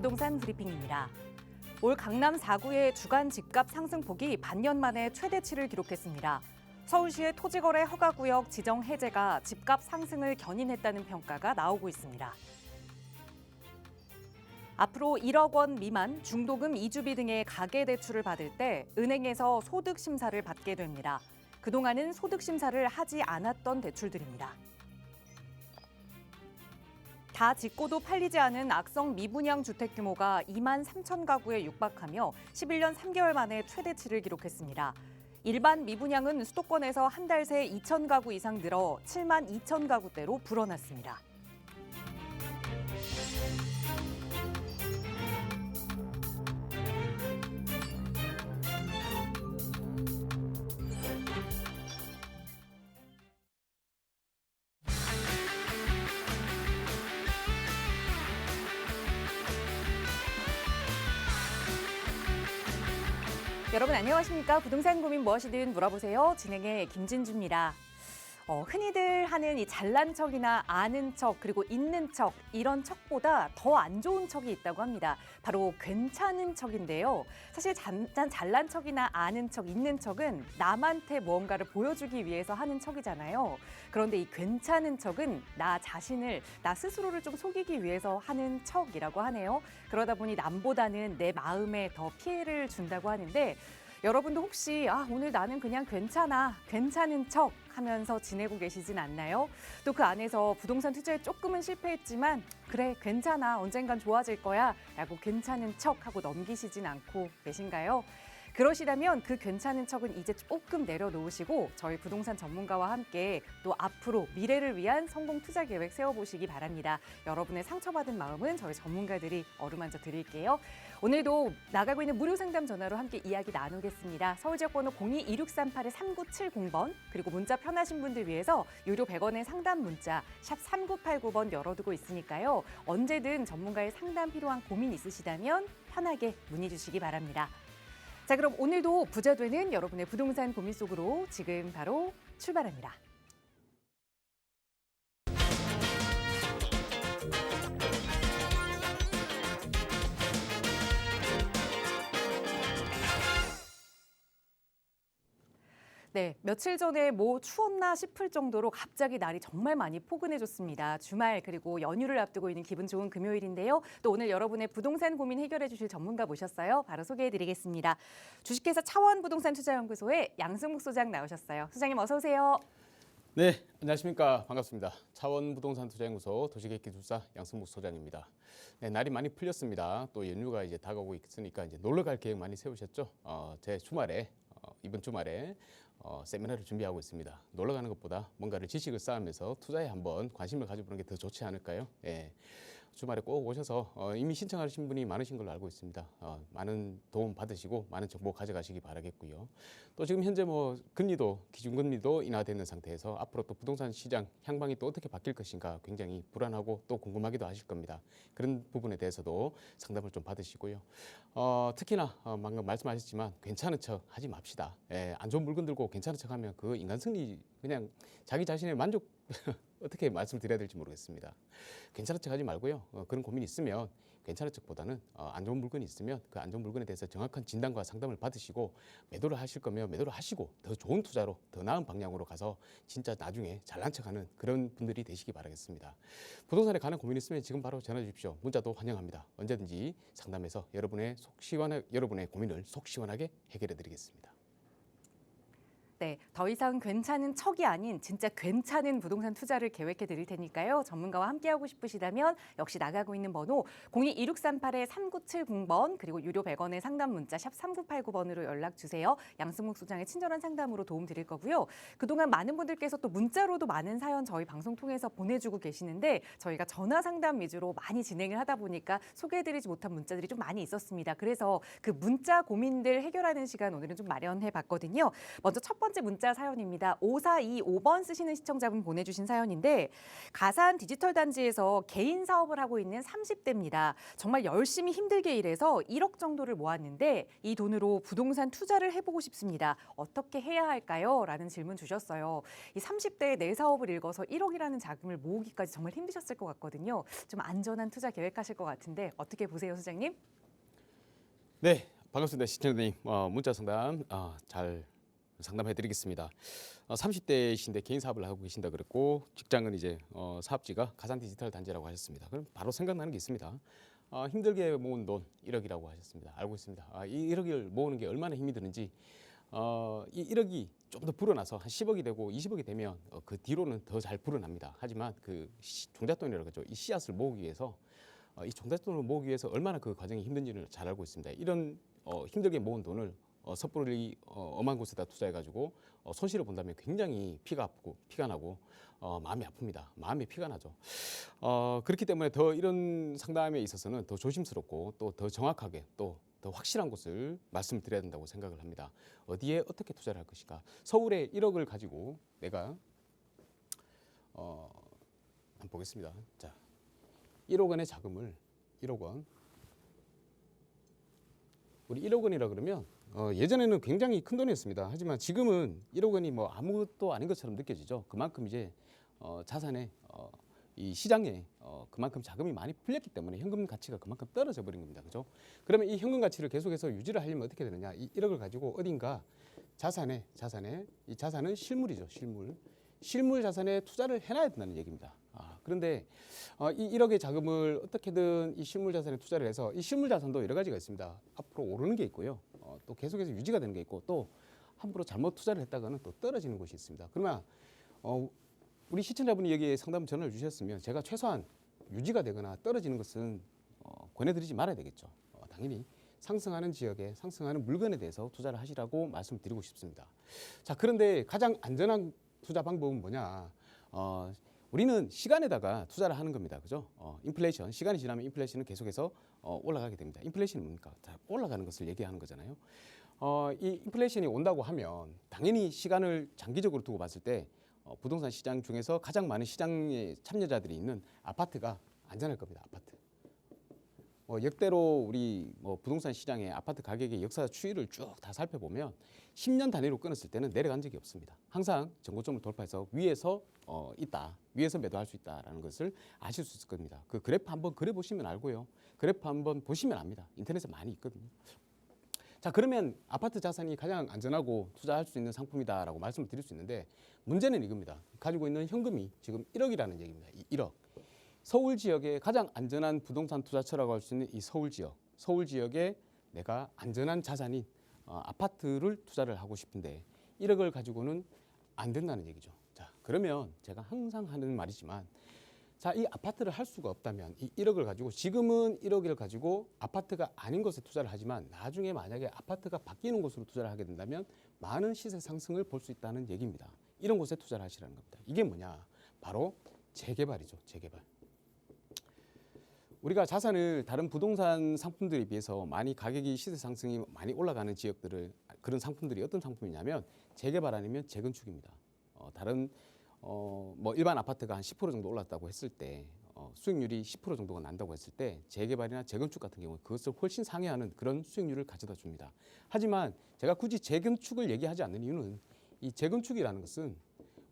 부동산 브리핑입니다. 올 강남 4구의 주간 집값 상승폭이 반년 만에 최대치를 기록했습니다. 서울시의 토지거래 허가구역 지정 해제가 집값 상승을 견인했다는 평가가 나오고 있습니다. 앞으로 1억 원 미만 중도금 이주비 등의 가계대출을 받을 때 은행에서 소득심사를 받게 됩니다. 그동안은 소득심사를 하지 않았던 대출들입니다. 다 짓고도 팔리지 않은 악성 미분양 주택 규모가 2만 3천 가구에 육박하며 11년 3개월 만에 최대치를 기록했습니다. 일반 미분양은 수도권에서 한 달 새 2천 가구 이상 늘어 7만 2천 가구대로 불어났습니다. 여러분 안녕하십니까? 부동산 고민 무엇이든 물어보세요. 진행의 김진주입니다. 흔히들 하는 이 잘난 척이나 아는 척 그리고 있는 척 이런 척보다 더 안 좋은 척이 있다고 합니다. 바로 괜찮은 척인데요. 사실 잘난 척이나 아는 척, 있는 척은 남한테 무언가를 보여주기 위해서 하는 척이잖아요. 그런데 이 괜찮은 척은 나 자신을, 나 스스로를 좀 속이기 위해서 하는 척이라고 하네요. 그러다 보니 남보다는 내 마음에 더 피해를 준다고 하는데 여러분도 혹시 오늘 나는 그냥 괜찮은 척 하면서 지내고 계시진 않나요? 또 그 안에서 부동산 투자에 조금은 실패했지만 그래 괜찮아 언젠간 좋아질 거야 라고 괜찮은 척 하고 넘기시진 않고 계신가요? 그러시다면 그 괜찮은 척은 이제 조금 내려놓으시고 저희 부동산 전문가와 함께 또 앞으로 미래를 위한 성공 투자 계획 세워보시기 바랍니다. 여러분의 상처받은 마음은 저희 전문가들이 어루만져 드릴게요. 오늘도 나가고 있는 무료 상담 전화로 함께 이야기 나누겠습니다. 서울 지역번호 02-2638-3970번 그리고 문자 편하신 분들 위해서 유료 100원의 상담 문자 샵 3989번 열어두고 있으니까요. 언제든 전문가의 상담 필요한 고민 있으시다면 편하게 문의 주시기 바랍니다. 자, 그럼 오늘도 부자 되는 여러분의 부동산 고민 속으로 지금 바로 출발합니다. 네, 며칠 전에 추웠나 싶을 정도로 갑자기 날이 정말 많이 포근해졌습니다. 주말 그리고 연휴를 앞두고 있는 기분 좋은 금요일인데요. 또 오늘 여러분의 부동산 고민 해결해 주실 전문가 모셨어요. 바로 소개해드리겠습니다. 주식회사 차원부동산투자연구소의 양승묵 소장 나오셨어요. 소장님 어서 오세요. 네, 안녕하십니까. 반갑습니다. 차원부동산투자연구소 도시계획기술사 양승묵 소장입니다. 네, 날이 많이 풀렸습니다. 또 연휴가 이제 다가오고 있으니까 이제 놀러 갈 계획 많이 세우셨죠? 제 주말에 이번 주말에 세미나를 준비하고 있습니다. 놀러 가는 것보다 뭔가를 지식을 쌓으면서 투자에 한번 관심을 가져보는 게 더 좋지 않을까요? 예. 주말에 꼭 오셔서 이미 신청하신 분이 많으신 걸로 알고 있습니다. 많은 도움 받으시고 많은 정보 가져가시기 바라겠고요. 또 지금 현재 금리도 기준금리도 인하되는 상태에서 앞으로 또 부동산 시장 향방이 또 어떻게 바뀔 것인가 굉장히 불안하고 또 궁금하기도 하실 겁니다. 그런 부분에 대해서도 상담을 좀 받으시고요. 특히나 방금 말씀하셨지만 괜찮은 척 하지 맙시다. 예, 안 좋은 물건 들고 괜찮은 척하면 그 인간 승리 그냥 자기 자신의 만족 어떻게 말씀드려야 될지 모르겠습니다. 괜찮은 척 하지 말고요. 그런 고민이 있으면 괜찮은 척보다는 안 좋은 물건이 있으면 그 안 좋은 물건에 대해서 정확한 진단과 상담을 받으시고 매도를 하실 거면 매도를 하시고 더 좋은 투자로 더 나은 방향으로 가서 진짜 나중에 잘난 척하는 그런 분들이 되시기 바라겠습니다. 부동산에 관한 고민 있으면 지금 바로 전화 주십시오. 문자도 환영합니다. 언제든지 상담해서 여러분의 고민을 속 시원하게 해결해 드리겠습니다. 네, 더 이상 괜찮은 척이 아닌 진짜 괜찮은 부동산 투자를 계획해 드릴 테니까요. 전문가와 함께하고 싶으시다면 역시 나가고 있는 번호 02-2638-3970번 그리고 유료 100원의 상담 문자 샵 3989번으로 연락 주세요. 양승묵 소장의 친절한 상담으로 도움 드릴 거고요. 그동안 많은 분들께서 또 문자로도 많은 사연 저희 방송 통해서 보내주고 계시는데 저희가 전화 상담 위주로 많이 진행을 하다 보니까 소개해드리지 못한 문자들이 좀 많이 있었습니다. 그래서 그 문자 고민들 해결하는 시간 오늘은 좀 마련해 봤거든요. 먼저 첫 번째 번째 문자 사연입니다. 5425번 쓰시는 시청자분 보내주신 사연인데 가산 디지털 단지에서 개인 사업을 하고 있는 30대입니다. 정말 열심히 힘들게 일해서 1억 정도를 모았는데 이 돈으로 부동산 투자를 해보고 싶습니다. 어떻게 해야 할까요? 라는 질문 주셨어요. 이 30대에 내 사업을 읽어서 1억이라는 자금을 모으기까지 정말 힘드셨을 것 같거든요. 좀 안전한 투자 계획하실 것 같은데 어떻게 보세요, 소장님? 네, 반갑습니다. 시청자님. 문자 상담 잘 상담해드리겠습니다. 30대이신데 개인 사업을 하고 계신다 그랬고 직장은 이제 사업지가 가산 디지털 단지라고 하셨습니다. 그럼 바로 생각나는 게 있습니다. 힘들게 모은 돈 1억이라고 하셨습니다. 알고 있습니다. 이 1억을 모으는 게 얼마나 힘이 드는지 이 1억이 좀 더 불어나서 한 10억이 되고 20억이 되면 그 뒤로는 더 잘 불어납니다. 하지만 그 종잣돈이라고 하죠. 이 씨앗을 모으기 위해서 이 종잣돈을 모으기 위해서 얼마나 그 과정이 힘든지를 잘 알고 있습니다. 이런 힘들게 모은 돈을 섣불리 엄한 곳에다 투자해가지고 손실을 본다면 굉장히 피가 아프고 피가 나고 마음이 아픕니다. 마음이 피가 나죠. 그렇기 때문에 더 이런 상담에 있어서는 더 조심스럽고 또 더 정확하게 또 더 확실한 곳을 말씀을 드려야 된다고 생각을 합니다. 어디에 어떻게 투자를 할 것인가. 서울에 1억을 가지고 내가 한번 보겠습니다. 자, 1억 원의 자금을 1억 원. 우리 1억 원이라 그러면 예전에는 굉장히 큰 돈이었습니다. 하지만 지금은 1억 원이 뭐 아무것도 아닌 것처럼 느껴지죠. 그만큼 이제 자산의 이 시장에 그만큼 자금이 많이 풀렸기 때문에 현금 가치가 그만큼 떨어져 버린 겁니다. 그죠? 그러면 이 현금 가치를 계속해서 유지를 하려면 어떻게 되느냐? 이 1억을 가지고 어딘가 자산에 이 자산은 실물이죠. 실물 자산에 투자를 해놔야 된다는 얘기입니다. 그런데 이 1억의 자금을 어떻게든 이 실물 자산에 투자를 해서 이 실물 자산도 여러 가지가 있습니다. 앞으로 오르는 게 있고요. 또 계속해서 유지가 되는 게 있고 또 함부로 잘못 투자를 했다가는 또 떨어지는 곳이 있습니다. 그러면 우리 시청자분이 여기에 상담 전화를 주셨으면 제가 최소한 유지가 되거나 떨어지는 것은 권해드리지 말아야 되겠죠. 당연히 상승하는 지역에 상승하는 물건에 대해서 투자를 하시라고 말씀드리고 싶습니다. 자, 그런데 가장 안전한 투자 방법은 뭐냐? 우리는 시간에다가 투자를 하는 겁니다. 그죠? 인플레이션, 시간이 지나면 인플레이션은 계속해서 올라가게 됩니다. 인플레이션이 뭡니까? 다 올라가는 것을 얘기하는 거잖아요. 이 인플레이션이 온다고 하면 당연히 시간을 장기적으로 두고 봤을 때 부동산 시장 중에서 가장 많은 시장에 참여자들이 있는 아파트가 안전할 겁니다. 아파트. 역대로 우리 부동산 시장의 아파트 가격의 역사 추이를 쭉 다 살펴보면 10년 단위로 끊었을 때는 내려간 적이 없습니다. 항상 전고점을 돌파해서 위에서 있다. 위에서 매도할 수 있다라는 것을 아실 수 있을 겁니다. 그 그래프 한번 그려보시면 알고요. 그래프 한번 보시면 압니다. 인터넷에 많이 있거든요. 자, 그러면 아파트 자산이 가장 안전하고 투자할 수 있는 상품이다라고 말씀을 드릴 수 있는데 문제는 이겁니다. 가지고 있는 현금이 지금 1억이라는 얘기입니다. 1억. 서울 지역의 가장 안전한 부동산 투자처라고 할 수 있는 이 서울 지역에 내가 안전한 자산인 아파트를 투자를 하고 싶은데 1억을 가지고는 안 된다는 얘기죠. 자, 그러면 제가 항상 하는 말이지만 자, 이 아파트를 할 수가 없다면 이 1억을 가지고 지금은 1억을 가지고 아파트가 아닌 것에 투자를 하지만 나중에 만약에 아파트가 바뀌는 곳으로 투자를 하게 된다면 많은 시세 상승을 볼 수 있다는 얘기입니다. 이런 곳에 투자를 하시라는 겁니다. 이게 뭐냐? 바로 재개발이죠. 재개발. 우리가 자산을 다른 부동산 상품들에 비해서 많이 가격이 시세 상승이 많이 올라가는 지역들을 그런 상품들이 어떤 상품이냐면 재개발 아니면 재건축입니다. 다른 뭐 일반 아파트가 한 10% 정도 올랐다고 했을 때 수익률이 10% 정도가 난다고 했을 때 재개발이나 재건축 같은 경우 그것을 훨씬 상회하는 그런 수익률을 가져다 줍니다. 하지만 제가 굳이 재건축을 얘기하지 않는 이유는 이 재건축이라는 것은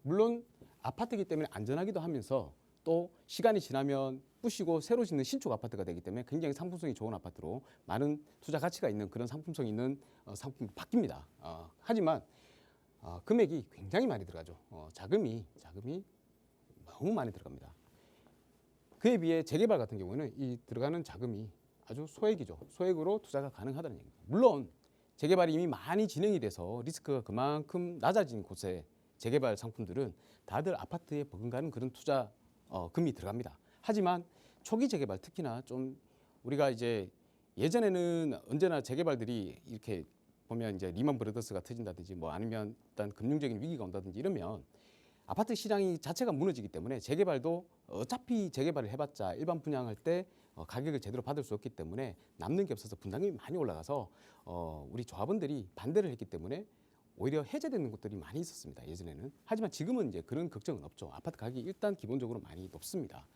물론 아파트이기 때문에 안전하기도 하면서 또 시간이 지나면 부시고 새로 짓는 신축 아파트가 되기 때문에 굉장히 상품성이 좋은 아파트로 많은 투자 가치가 있는 그런 상품성이 있는 상품으로 바뀝니다. 하지만 금액이 굉장히 많이 들어가죠. 자금이 너무 많이 들어갑니다. 그에 비해 재개발 같은 경우는 이 들어가는 자금이 아주 소액이죠. 소액으로 투자가 가능하다는 얘기입니다. 물론 재개발이 이미 많이 진행이 돼서 리스크가 그만큼 낮아진 곳에 재개발 상품들은 다들 아파트에 버금가는 그런 투자 금이 들어갑니다. 하지만 초기 재개발 특히나 좀 우리가 이제 예전에는 언제나 재개발들이 이렇게 보면 이제 리먼 브라더스가 터진다든지 뭐 아니면 일단 금융적인 위기가 온다든지 이러면 아파트 시장이 자체가 무너지기 때문에 재개발도 어차피 재개발을 해봤자 일반 분양할 때 가격을 제대로 받을 수 없기 때문에 남는 게 없어서 분담금이 많이 올라가서 우리 조합원들이 반대를 했기 때문에 오히려 해제되는 곳들이 많이 있었습니다. 예전에는. 하지만 지금은 이제 그런 걱정은 없죠. 아파트 가격이 일단 기본적으로 많이 높습니다.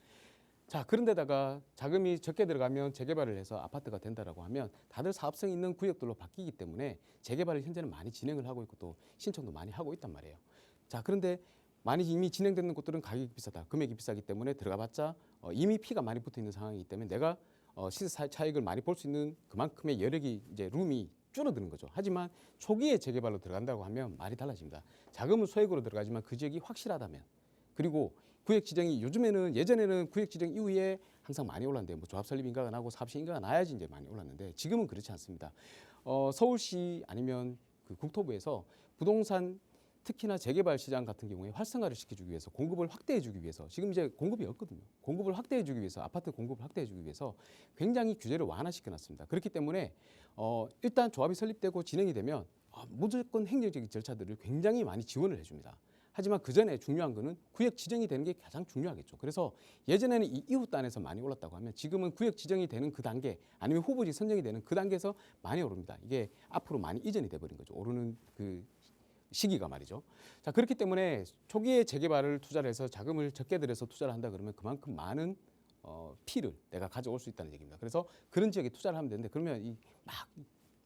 자, 그런데다가 자금이 적게 들어가면 재개발을 해서 아파트가 된다라고 하면 다들 사업성 있는 구역들로 바뀌기 때문에 재개발을 현재는 많이 진행을 하고 있고 또 신청도 많이 하고 있단 말이에요. 자, 그런데 많이 이미 진행되는 곳들은 가격이 비싸다, 금액이 비싸기 때문에 들어가봤자 이미 피가 많이 붙어 있는 상황이기 때문에 내가 시세 차익을 많이 볼 수 있는 그만큼의 여력이 이제 룸이 줄어드는 거죠. 하지만 초기에 재개발로 들어간다고 하면 말이 달라집니다. 자금은 소액으로 들어가지만 그 지역이 확실하다면, 그리고 구역 지정이 요즘에는, 예전에는 구역 지정 이후에 항상 많이 올랐는데 뭐 조합 설립 인가가 나고 사업시 인가가 나야지 이제 많이 올랐는데 지금은 그렇지 않습니다. 서울시 아니면 그 국토부에서 부동산 특히나 재개발 시장 같은 경우에 활성화를 시켜주기 위해서, 공급을 확대해주기 위해서, 지금 이제 공급이 없거든요. 공급을 확대해주기 위해서, 아파트 공급을 확대해주기 위해서 굉장히 규제를 완화시켜놨습니다. 그렇기 때문에 일단 조합이 설립되고 진행이 되면 무조건 행정적인 절차들을 굉장히 많이 지원을 해줍니다. 하지만 그 전에 중요한 거는 구역 지정이 되는 게 가장 중요하겠죠. 그래서 예전에는 이 이후 단에서 많이 올랐다고 하면 지금은 구역 지정이 되는 그 단계, 아니면 후보지 선정이 되는 그 단계에서 많이 오릅니다. 이게 앞으로 많이 이전이 돼버린 거죠. 오르는 그 시기가 말이죠. 자, 그렇기 때문에 초기에 재개발을 투자를 해서 자금을 적게 들여서 투자를 한다 그러면 그만큼 많은 피를 내가 가져올 수 있다는 얘기입니다. 그래서 그런 지역에 투자를 하면 되는데, 그러면 이 막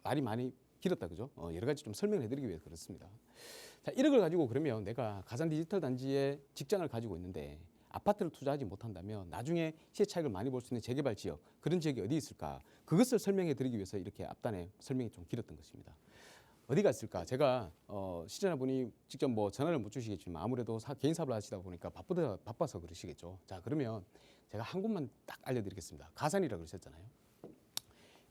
말이 많이 길었다 그죠? 여러 가지 좀 설명을 해드리기 위해서 그렇습니다. 자, 1억을 가지고 그러면 내가 가산 디지털 단지에 직장을 가지고 있는데 아파트를 투자하지 못한다면 나중에 시세 차익을 많이 볼 수 있는 재개발 지역, 그런 지역이 어디 있을까? 그것을 설명해 드리기 위해서 이렇게 앞단에 설명이 좀 길었던 것입니다. 어디가 있을까? 제가 시청자분이 직접 뭐 전화를 못 주시겠지만 아무래도 개인 사업을 하시다 보니까 바빠서 그러시겠죠. 자, 그러면 제가 한 곳만 딱 알려드리겠습니다. 가산이라고 그러셨잖아요.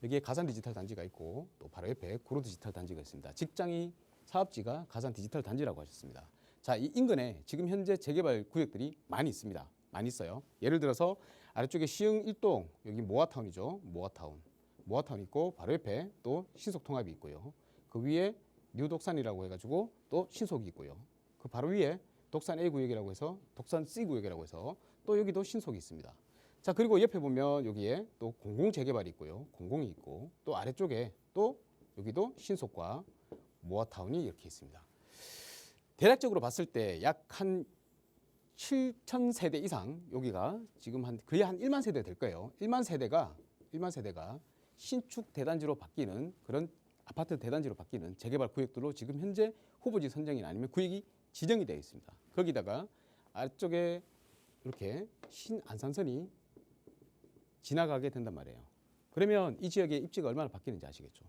여기에 가산 디지털 단지가 있고 또 바로 옆에 구로 디지털 단지가 있습니다. 직장이 사업지가 가산 디지털 단지라고 하셨습니다. 자, 이 인근에 지금 현재 재개발 구역들이 많이 있습니다. 많이 있어요. 예를 들어서 아래쪽에 시흥 1동, 여기 모아타운이죠. 모아타운 있고 바로 옆에 또 신속통합이 있고요. 그 위에 뉴독산이라고 해가지고 또 신속이 있고요. 그 바로 위에 독산 A 구역이라고 해서 독산 C 구역이라고 해서 또 여기도 신속이 있습니다. 자, 그리고 옆에 보면 여기에 또 공공 재개발이 있고요. 공공이 있고 또 아래쪽에 또 여기도 신속과 모아타운이 이렇게 있습니다. 대략적으로 봤을 때 약 한 7천 세대 이상, 여기가 지금 거의 한 1만 세대 될 거예요. 1만 세대가 신축 대단지로 바뀌는, 그런 아파트 대단지로 바뀌는 재개발 구역들로 지금 현재 후보지 선정이나 아니면 구역이 지정이 되어 있습니다. 거기다가 아래쪽에 이렇게 신안산선이 지나가게 된단 말이에요. 그러면 이 지역의 입지가 얼마나 바뀌는지 아시겠죠?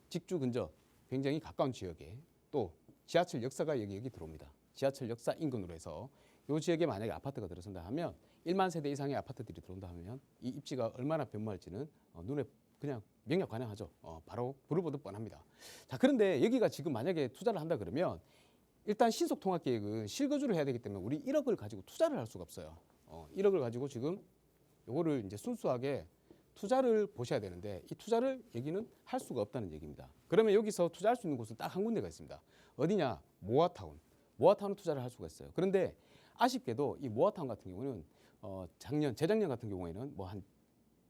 직주 근접, 굉장히 가까운 지역에 또 지하철 역사가 여기 들어옵니다. 지하철 역사 인근으로 해서 이 지역에 만약에 아파트가 들어선다 하면 1만 세대 이상의 아파트들이 들어온다 하면 이 입지가 얼마나 변모할지는 눈에 그냥 명약관양하죠. 바로 불을 보듯 뻔합니다. 자, 그런데 여기가 지금 만약에 투자를 한다 그러면 일단 신속통합계획은 실거주를 해야 되기 때문에 우리 1억을 가지고 투자를 할 수가 없어요. 1억을 가지고 지금 요거를 이제 순수하게 투자를 보셔야 되는데 이 투자를 여기는 할 수가 없다는 얘기입니다. 그러면 여기서 투자할 수 있는 곳은 딱 한 군데가 있습니다. 어디냐? 모아타운. 모아타운 투자를 할 수가 있어요. 그런데 아쉽게도 이 모아타운 같은 경우는 재작년 같은 경우에는 뭐 한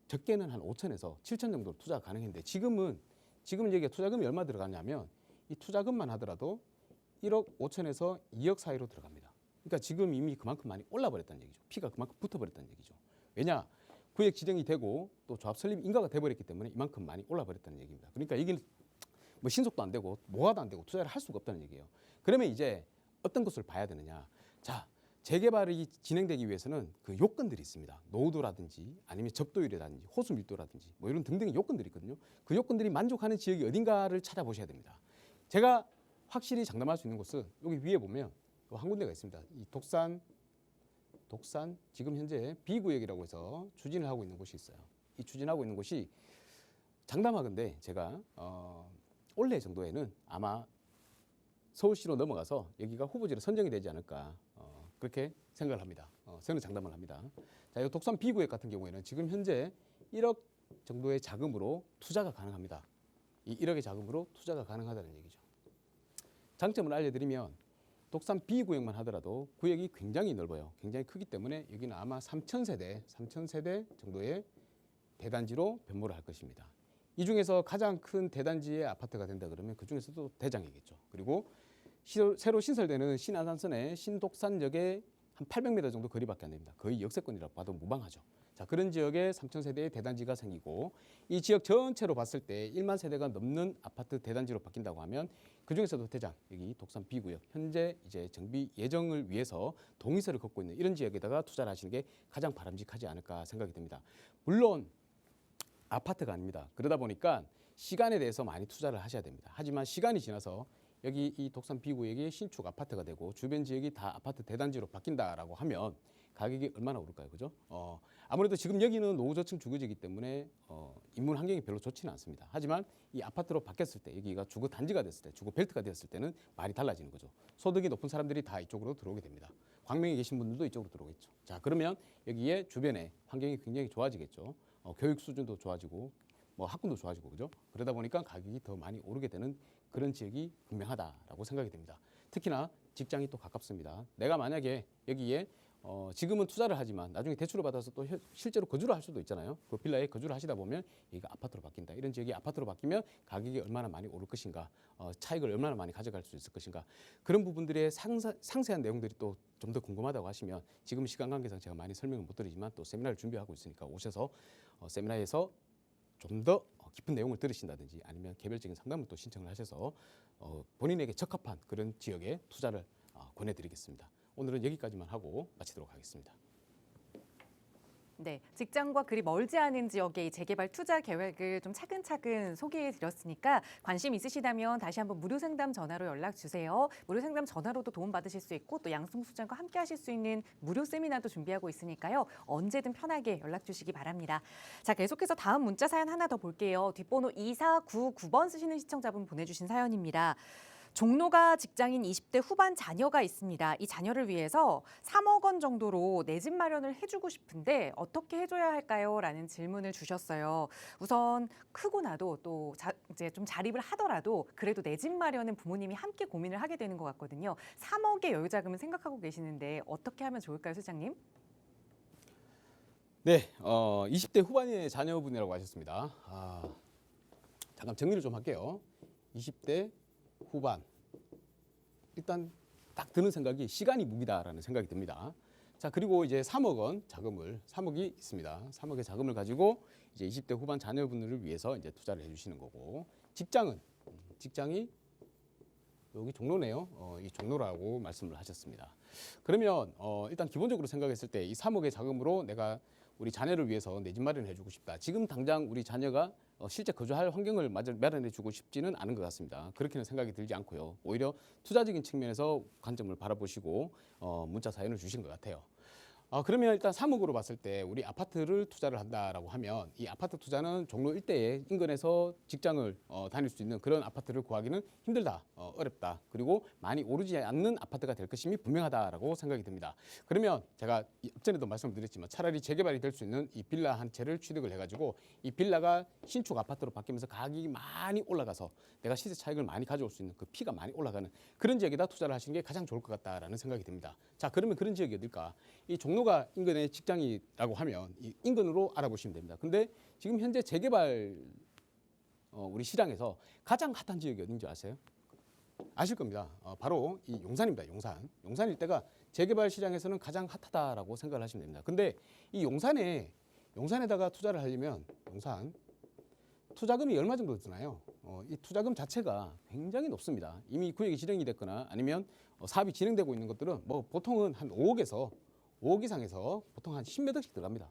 적게는 한 5천에서 7천 정도 투자가 가능했는데 지금은 여기에 투자금이 얼마 들어가냐면 이 투자금만 하더라도 1억 5천에서 2억 사이로 들어갑니다. 그러니까 지금 이미 그만큼 많이 올라버렸다는 얘기죠. 피가 그만큼 붙어버렸다는 얘기죠. 왜냐? 구역 지정이 되고 또 조합 설립 인가가 돼버렸기 때문에 이만큼 많이 올라버렸다는 얘기입니다. 그러니까 이게 뭐 신속도 안 되고 뭐가도 안 되고 투자를 할 수가 없다는 얘기예요. 그러면 이제 어떤 것을 봐야 되느냐? 자, 재개발이 진행되기 위해서는 그 요건들이 있습니다. 노후도라든지 아니면 접도율이라든지 호수 밀도라든지 뭐 이런 등등의 요건들이 있거든요. 그 요건들이 만족하는 지역이 어딘가를 찾아보셔야 됩니다. 제가 확실히 장담할 수 있는 곳은 여기 위에 보면 한 군데가 있습니다. 이 독산 지금 현재 B구역이라고 해서 추진을 하고 있는 곳이 있어요. 이 추진하고 있는 곳이 장담하건대 제가 올해 정도에는 아마 서울시로 넘어가서 여기가 후보지로 선정이 되지 않을까 그렇게 생각을 합니다. 저는 장담을 합니다. 자, 이 독산 B구역 같은 경우에는 지금 현재 1억 정도의 자금으로 투자가 가능합니다. 이 1억의 자금으로 투자가 가능하다는 얘기죠. 장점을 알려드리면 독산 B구역만 하더라도 구역이 굉장히 넓어요. 굉장히 크기 때문에 여기는 아마 3,000세대 정도의 대단지로 변모를 할 것입니다. 이 중에서 가장 큰 대단지의 아파트가 된다 그러면 그 중에서도 대장이겠죠. 그리고 새로 신설되는 신안산선의 신독산역에 한 800m 정도 거리밖에 안 됩니다. 거의 역세권이라고 봐도 무방하죠. 자, 그런 지역에 3,000세대의 대단지가 생기고 이 지역 전체로 봤을 때 1만 세대가 넘는 아파트 대단지로 바뀐다고 하면 그 중에서도 대장, 여기 독산 B구역, 현재 이제 정비 예정을 위해서 동의서를 걷고 있는 이런 지역에다가 투자를 하시는 게 가장 바람직하지 않을까 생각이 듭니다. 물론 아파트가 아닙니다. 그러다 보니까 시간에 대해서 많이 투자를 하셔야 됩니다. 하지만 시간이 지나서 여기 이 독산 B구역이 신축 아파트가 되고 주변 지역이 다 아파트 대단지로 바뀐다라고 하면 가격이 얼마나 오를까요? 그죠? 아무래도 지금 여기는 노후저층 주거지이기 때문에 인문 환경이 별로 좋지는 않습니다. 하지만 이 아파트로 바뀌었을 때 여기가 주거 단지가 됐을 때 주거 벨트가 되었을 때는 많이 달라지는 거죠. 소득이 높은 사람들이 다 이쪽으로 들어오게 됩니다. 광명에 계신 분들도 이쪽으로 들어오겠죠. 자, 그러면 여기에 주변에 환경이 굉장히 좋아지겠죠. 교육 수준도 좋아지고 뭐 학군도 좋아지고 그죠? 그러다 보니까 가격이 더 많이 오르게 되는 그런 지역이 분명하다라고 생각이 됩니다. 특히나 직장이 또 가깝습니다. 내가 만약에 여기에 지금은 투자를 하지만 나중에 대출을 받아서 또 실제로 거주를 할 수도 있잖아요. 그 빌라에 거주를 하시다 보면 여기가 아파트로 바뀐다. 이런 지역이 아파트로 바뀌면 가격이 얼마나 많이 오를 것인가, 차익을 얼마나 많이 가져갈 수 있을 것인가. 그런 부분들의 상세한 내용들이 또 좀 더 궁금하다고 하시면 지금 시간 관계상 제가 많이 설명을 못 드리지만 또 세미나를 준비하고 있으니까 오셔서 세미나에서 좀 더 깊은 내용을 들으신다든지 아니면 개별적인 상담을 또 신청을 하셔서 본인에게 적합한 그런 지역에 투자를 권해드리겠습니다. 오늘은 여기까지만 하고 마치도록 하겠습니다. 네, 직장과 그리 멀지 않은 지역의 이 재개발 투자 계획을 좀 차근차근 소개해 드렸으니까 관심 있으시다면 다시 한번 무료 상담 전화로 연락 주세요. 무료 상담 전화로도 도움 받으실 수 있고 또 양승 소장과 함께 하실 수 있는 무료 세미나도 준비하고 있으니까요. 언제든 편하게 연락 주시기 바랍니다. 자, 계속해서 다음 문자 사연 하나 더 볼게요. 뒷번호 2499번 쓰시는 시청자분 보내주신 사연입니다. 종로가 직장인 20대 후반 자녀가 있습니다. 이 자녀를 위해서 3억 원 정도로 내 집 마련을 해주고 싶은데 어떻게 해줘야 할까요? 라는 질문을 주셨어요. 우선 크고 나도 또 이제 좀 자립을 하더라도 그래도 내 집 마련은 부모님이 함께 고민을 하게 되는 것 같거든요. 3억의 여유 자금을 생각하고 계시는데 어떻게 하면 좋을까요, 소장님? 네, 20대 후반의 자녀분이라고 하셨습니다. 잠깐 정리를 좀 할게요. 20대 후반. 일단 딱 드는 생각이 시간이 무기다라는 생각이 듭니다. 자, 그리고 이제 3억 원 자금을 3억이 있습니다. 3억의 자금을 가지고 이제 20대 후반 자녀분들을 위해서 이제 투자를 해주시는 거고 직장이 여기 종로네요. 이 종로라고 말씀을 하셨습니다. 그러면 일단 기본적으로 생각했을 때 이 3억의 자금으로 내가 우리 자녀를 위해서 내 집 마련을 해주고 싶다. 지금 당장 우리 자녀가 실제 거주할 환경을 마련해주고 싶지는 않은 것 같습니다. 그렇게는 생각이 들지 않고요. 오히려 투자적인 측면에서 관점을 바라보시고 문자 사연을 주신 것 같아요. 그러면 일단 3억으로 봤을 때 우리 아파트를 투자를 한다라고 하면 이 아파트 투자는 종로 일대에 인근에서 직장을 다닐 수 있는 그런 아파트를 구하기는 힘들다, 어렵다. 그리고 많이 오르지 않는 아파트가 될 것임이 분명하다라고 생각이 듭니다. 그러면 제가 전에도 말씀드렸지만 차라리 재개발이 될 수 있는 이 빌라 한 채를 취득을 해가지고 이 빌라가 신축 아파트로 바뀌면서 가격이 많이 올라가서 내가 시세 차익을 많이 가져올 수 있는 그 피가 많이 올라가는 그런 지역에다 투자를 하시는 게 가장 좋을 것 같다라는 생각이 듭니다. 자, 그러면 그런 지역이 어딜까? 이 종로가 인근의 직장이라고 하면 이 인근으로 알아보시면 됩니다. 근데 지금 현재 재개발 우리 시장에서 가장 핫한 지역이 어딘지 아세요? 아실 겁니다. 바로 이 용산입니다. 용산 일대가 재개발 시장에서는 가장 핫하다라고 생각을 하시면 됩니다. 근데 이 용산에다가 투자를 하려면 용산 투자금이 얼마 정도 드나요? 이 투자금 자체가 굉장히 높습니다. 이미 구역이 진행이 됐거나 아니면 사업이 진행되고 있는 것들은 뭐 보통은 한 5억 이상에서 보통 한 10몇 억씩 들어갑니다.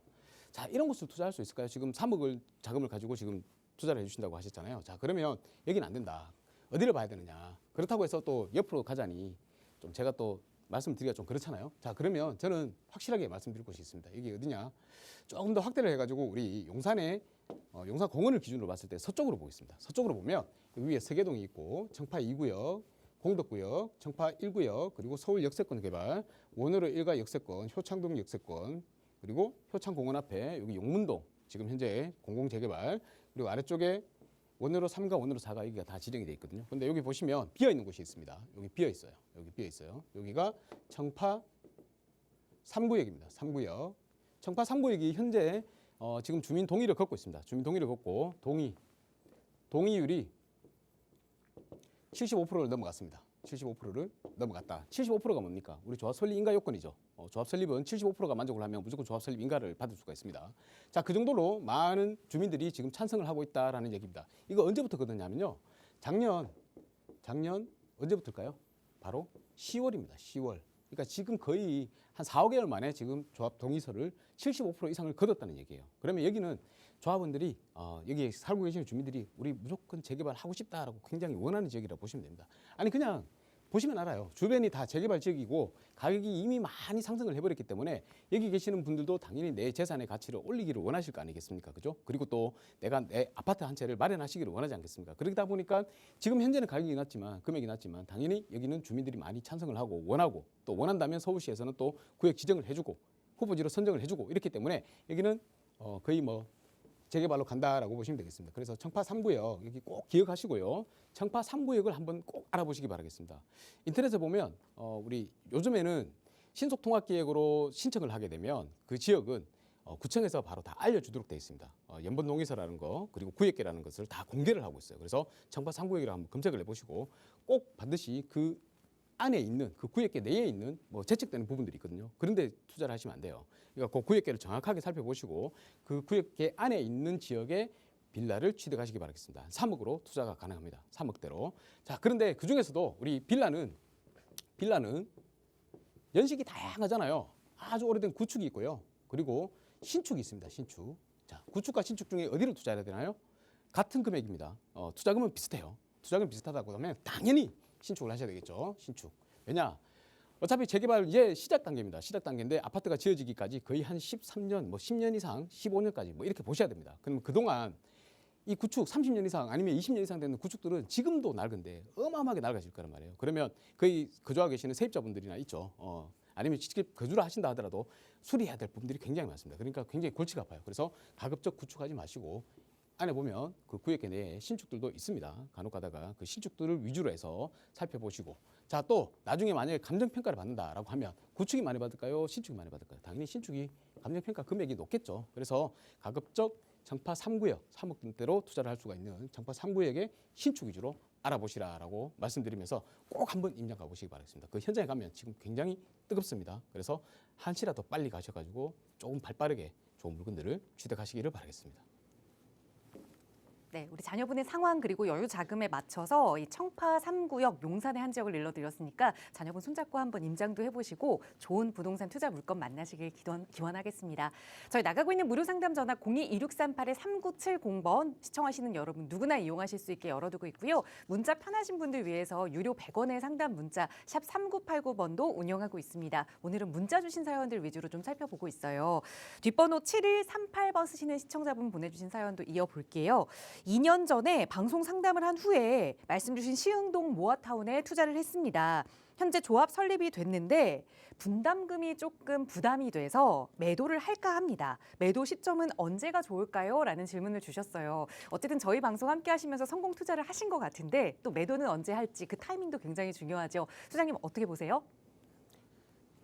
자, 이런 곳을 투자할 수 있을까요? 지금 3억을 자금을 가지고 지금 투자를 해주신다고 하셨잖아요. 자, 그러면 여기는 안 된다. 어디를 봐야 되느냐? 그렇다고 해서 또 옆으로 가자니 좀 제가 또 말씀드리기가 좀 그렇잖아요. 자, 그러면 저는 확실하게 말씀드릴 곳이 있습니다. 이게 어디냐? 조금 더 확대를 해가지고 우리 용산의 용산공원을 기준으로 봤을 때 서쪽으로 보겠습니다. 서쪽으로 보면 여기 위에 세계동이 있고 청파 2구역, 공덕구역, 청파 1구역, 그리고 서울 역세권 개발, 원효로 1가 역세권, 효창동 역세권, 그리고 효창공원 앞에 여기 용문동 지금 현재 공공 재개발, 그리고 아래쪽에 원효로 3과 원효로 4가 여기가 다 지정이 되어 있거든요. 근데 여기 보시면 비어 있는 곳이 있습니다. 여기 비어 있어요. 여기가 청파 3구역입니다. 3구역. 청파 3구역이 현재 지금 주민 동의를 걷고 있습니다. 주민 동의를 걷고 동의 동의율이 75%를 넘어갔습니다. 75%를 넘어갔다. 75%가 뭡니까? 우리 조합 설립 인가 요건이죠. 조합 설립은 75%가 만족을 하면 무조건 조합 설립 인가를 받을 수가 있습니다. 자, 그 정도로 많은 주민들이 지금 찬성을 하고 있다라는 얘기입니다. 이거 언제부터 거뒀냐면요. 작년 언제부터일까요? 바로 10월입니다. 10월. 그러니까 지금 거의 한 4, 5개월 만에 지금 조합 동의서를 75% 이상을 거뒀다는 얘기예요. 그러면 여기는 조합원들이 여기 살고 계시는 주민들이 우리 무조건 재개발하고 싶다라고 굉장히 원하는 지역이라고 보시면 됩니다. 아니 그냥 보시면 알아요. 주변이 다 재개발 지역이고 가격이 이미 많이 상승을 해버렸기 때문에 여기 계시는 분들도 당연히 내 재산의 가치를 올리기를 원하실 거 아니겠습니까? 그죠? 그리고 또 내가 내 아파트 한 채를 마련하시기를 원하지 않겠습니까? 그러다 보니까 지금 현재는 가격이 낮지만 금액이 낮지만 당연히 여기는 주민들이 많이 찬성을 하고 원하고 또 원한다면 서울시에서는 또 구역 지정을 해주고 후보지로 선정을 해주고 이렇기 때문에 여기는 거의 뭐 재개발로 간다라고 보시면 되겠습니다. 그래서 청파 3구역 여기 꼭 기억하시고요. 청파 3구역을 한번 꼭 알아보시기 바라겠습니다. 인터넷에 보면 우리 요즘에는 신속통합기획으로 신청을 하게 되면 그 지역은 구청에서 바로 다 알려주도록 되어 있습니다. 연번동의서라는 거 그리고 구역계라는 것을 다 공개를 하고 있어요. 그래서 청파 3구역이라고 한번 검색을 해보시고 꼭 반드시 그 안에 있는 그 구역계 내에 있는 뭐 재책되는 부분들이 있거든요. 그런데 투자를 하시면 안 돼요. 그러니까 그 구역계를 정확하게 살펴보시고 그 구역계 안에 있는 지역에 빌라를 취득하시기 바라겠습니다. 3억으로 투자가 가능합니다. 3억대로. 자, 그런데 그 중에서도 우리 빌라는 연식이 다양하잖아요. 아주 오래된 구축이 있고요. 그리고 신축이 있습니다. 신축. 자, 구축과 신축 중에 어디를 투자해야 되나요? 같은 금액입니다. 투자금은 비슷해요. 투자금 비슷하다고 하면 당연히 신축을 하셔야 되겠죠. 신축. 왜냐? 어차피 재개발 이제 시작 단계입니다. 시작 단계인데 아파트가 지어지기까지 거의 한 13년, 뭐 10년 이상, 15년까지 뭐 이렇게 보셔야 됩니다. 그럼 그동안 이 구축 30년 이상 아니면 20년 이상 되는 구축들은 지금도 낡은데 어마어마하게 낡아질 거란 말이에요. 그러면 거의 거주하고 계시는 세입자분들이나 있죠. 아니면 직접 거주를 하신다 하더라도 수리해야 될 부분들이 굉장히 많습니다. 그러니까 굉장히 골치가 아파요. 그래서 가급적 구축하지 마시고 안에 보면 그 구역계 내에 신축들도 있습니다. 간혹 가다가 그 신축들을 위주로 해서 살펴보시고 자, 또 나중에 만약에 감정평가를 받는다라고 하면 구축이 많이 받을까요? 신축이 많이 받을까요? 당연히 신축이 감정평가 금액이 높겠죠. 그래서 가급적 청파 3구역 3억대로 투자를 할 수가 있는 청파 3구역의 신축 위주로 알아보시라라고 말씀드리면서 꼭 한번 임장 가보시기 바라겠습니다. 그 현장에 가면 지금 굉장히 뜨겁습니다. 그래서 한시라도 빨리 가셔가지고 조금 발빠르게 좋은 물건들을 취득하시기를 바라겠습니다. 네, 우리 자녀분의 상황 그리고 여유 자금에 맞춰서 이 청파 3구역 용산의 한 지역을 일러드렸으니까 자녀분 손잡고 한번 임장도 해보시고 좋은 부동산 투자 물건 만나시길 기원하겠습니다. 저희 나가고 있는 무료 상담 전화 02-2638-3970번 시청하시는 여러분 누구나 이용하실 수 있게 열어두고 있고요. 문자 편하신 분들 위해서 유료 100원의 상담 문자 샵 3989번도 운영하고 있습니다. 오늘은 문자 주신 사연들 위주로 좀 살펴보고 있어요. 뒷번호 7138번 쓰시는 시청자분 보내주신 사연도 이어볼게요. 2년 전에 방송 상담을 한 후에 말씀 주신 시흥동 모아타운에 투자를 했습니다. 현재 조합 설립이 됐는데 분담금이 조금 부담이 돼서 매도를 할까 합니다. 매도 시점은 언제가 좋을까요? 라는 질문을 주셨어요. 어쨌든 저희 방송 함께 하시면서 성공 투자를 하신 것 같은데 또 매도는 언제 할지 그 타이밍도 굉장히 중요하죠. 소장님 어떻게 보세요?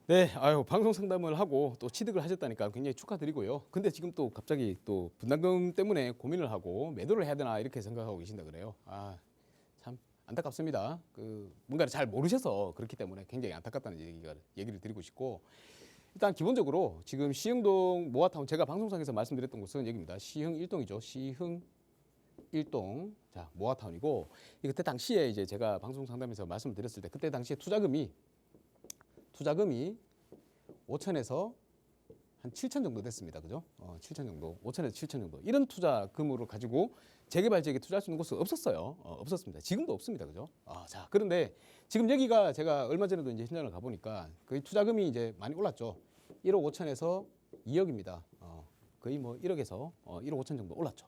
네, 방송 상담을 하고 또 취득을 하셨다니까 굉장히 축하드리고요. 근데 지금 또 갑자기 또 분담금 때문에 고민을 하고 매도를 해야 되나 이렇게 생각하고 계신다 그래요. 참 안타깝습니다. 뭔가를 잘 모르셔서 그렇기 때문에 굉장히 안타깝다는 얘기를 드리고 싶고 일단 기본적으로 지금 시흥동 모아타운 제가 방송상에서 말씀드렸던 곳은 여기입니다. 시흥 1동이죠. 시흥 1동. 자, 모아타운이고 그때 당시에 이제 제가 방송 상담에서 말씀을 드렸을 때 그때 당시에 투자금이 5천에서 한 7천 정도 됐습니다. 그죠? 7천 정도, 5천에서 7천 정도. 이런 투자금으로 가지고 재개발 지역에 투자할 수 있는 곳은 없었어요. 없었습니다. 지금도 없습니다. 그죠? 자, 그런데 지금 여기가 제가 얼마 전에도 이제 현장을 가보니까 거의 투자금이 이제 많이 올랐죠. 1억 5천에서 2억입니다. 거의 뭐 1억에서 1억 5천 정도 올랐죠.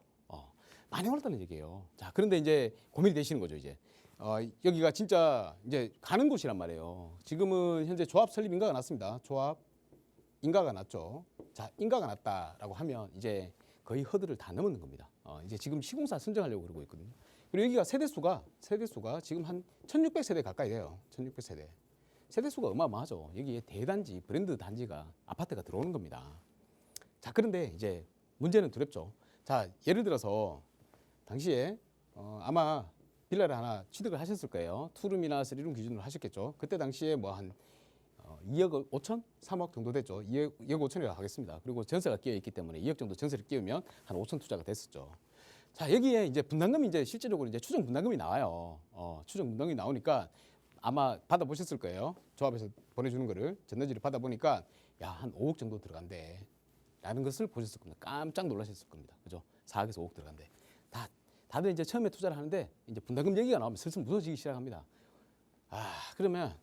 많이 올랐다는 얘기예요. 자, 그런데 이제 고민이 되시는 거죠, 이제. 여기가 진짜 이제 가는 곳이란 말이에요. 지금은 현재 조합 설립 인가가 났습니다. 조합 인가가 났죠. 자, 인가가 났다라고 하면 이제 거의 허들을 다 넘는 겁니다. 이제 지금 시공사 선정하려고 그러고 있거든요. 그리고 여기가 세대수가 지금 한 1600세대 가까이 돼요. 1600세대. 세대수가 어마어마하죠. 여기에 대단지, 브랜드 단지가 아파트가 들어오는 겁니다. 자, 그런데 이제 문제는 두렵죠. 자, 예를 들어서 당시에 아마 빌라를 하나 취득을 하셨을 거예요. 투룸이나 쓰리룸 기준으로 하셨겠죠. 그때 당시에 뭐 한 2억 5천, 3억 정도 됐죠. 2억 5천이라고 하겠습니다. 그리고 전세가 끼어 있기 때문에 2억 정도 전세를 끼우면 한 5천 투자가 됐었죠. 자, 여기에 이제 분담금이 이제 실제적으로 이제 추정 분담금이 나와요. 추정 분담금이 나오니까 아마 받아보셨을 거예요. 조합에서 보내주는 거를 전단지를 받아보니까 야, 한 5억 정도 들어간대. 라는 것을 보셨을 겁니다. 깜짝 놀라셨을 겁니다. 그죠? 4억에서 5억 들어간대. 다들 이제 처음에 투자를 하는데 이제 분담금 얘기가 나오면 슬슬 무서워지기 시작합니다. 그러면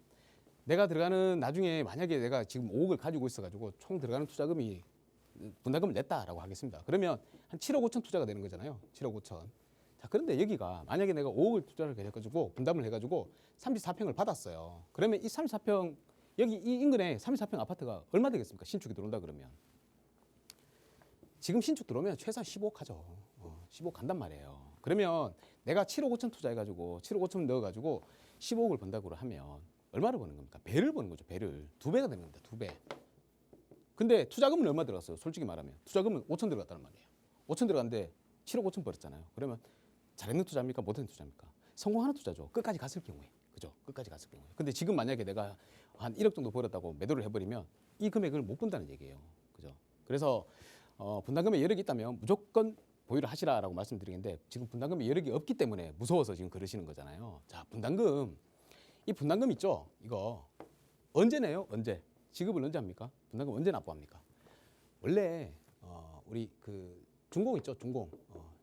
내가 들어가는 나중에 만약에 내가 지금 5억을 가지고 있어가지고 총 들어가는 투자금이 분담금을 냈다라고 하겠습니다. 그러면 한 7억 5천 투자가 되는 거잖아요. 7억 5천. 자, 그런데 여기가 만약에 내가 5억을 투자를 해가지고 분담을 해가지고 34평을 받았어요. 그러면 이 34평 여기 이 인근에 34평 아파트가 얼마 되겠습니까? 신축이 들어온다 그러면. 지금 신축 들어오면 최소한 15억 하죠. 15억 간단 말이에요. 그러면 내가 7억 5천 투자해가지고 7억 5천 넣어가지고 15억을 번다고 하면 얼마를 버는 겁니까? 배를 버는 거죠. 배를. 2배가 되는 겁니다. 2배. 근데 투자금은 얼마 들어갔어요? 솔직히 말하면. 투자금은 5천 들어갔다는 말이에요. 5천 들어갔는데 7억 5천 벌었잖아요. 그러면 잘했는 투자입니까? 못했는 투자입니까? 성공하는 투자죠. 끝까지 갔을 경우에. 그죠? 끝까지 갔을 경우에. 근데 지금 만약에 내가 한 1억 정도 벌었다고 매도를 해버리면 이 금액을 못 번다는 얘기예요. 그죠? 그래서 분담금에 여력이 있다면 무조건 보유를 하시라라고 말씀드리는데 지금 분담금에 여력이 없기 때문에 무서워서 지금 그러시는 거잖아요. 자, 분담금. 이 분담금 있죠? 이거 언제 내요? 언제? 지급을 언제 합니까? 분담금 언제 납부합니까? 원래 우리 그 준공 있죠? 준공.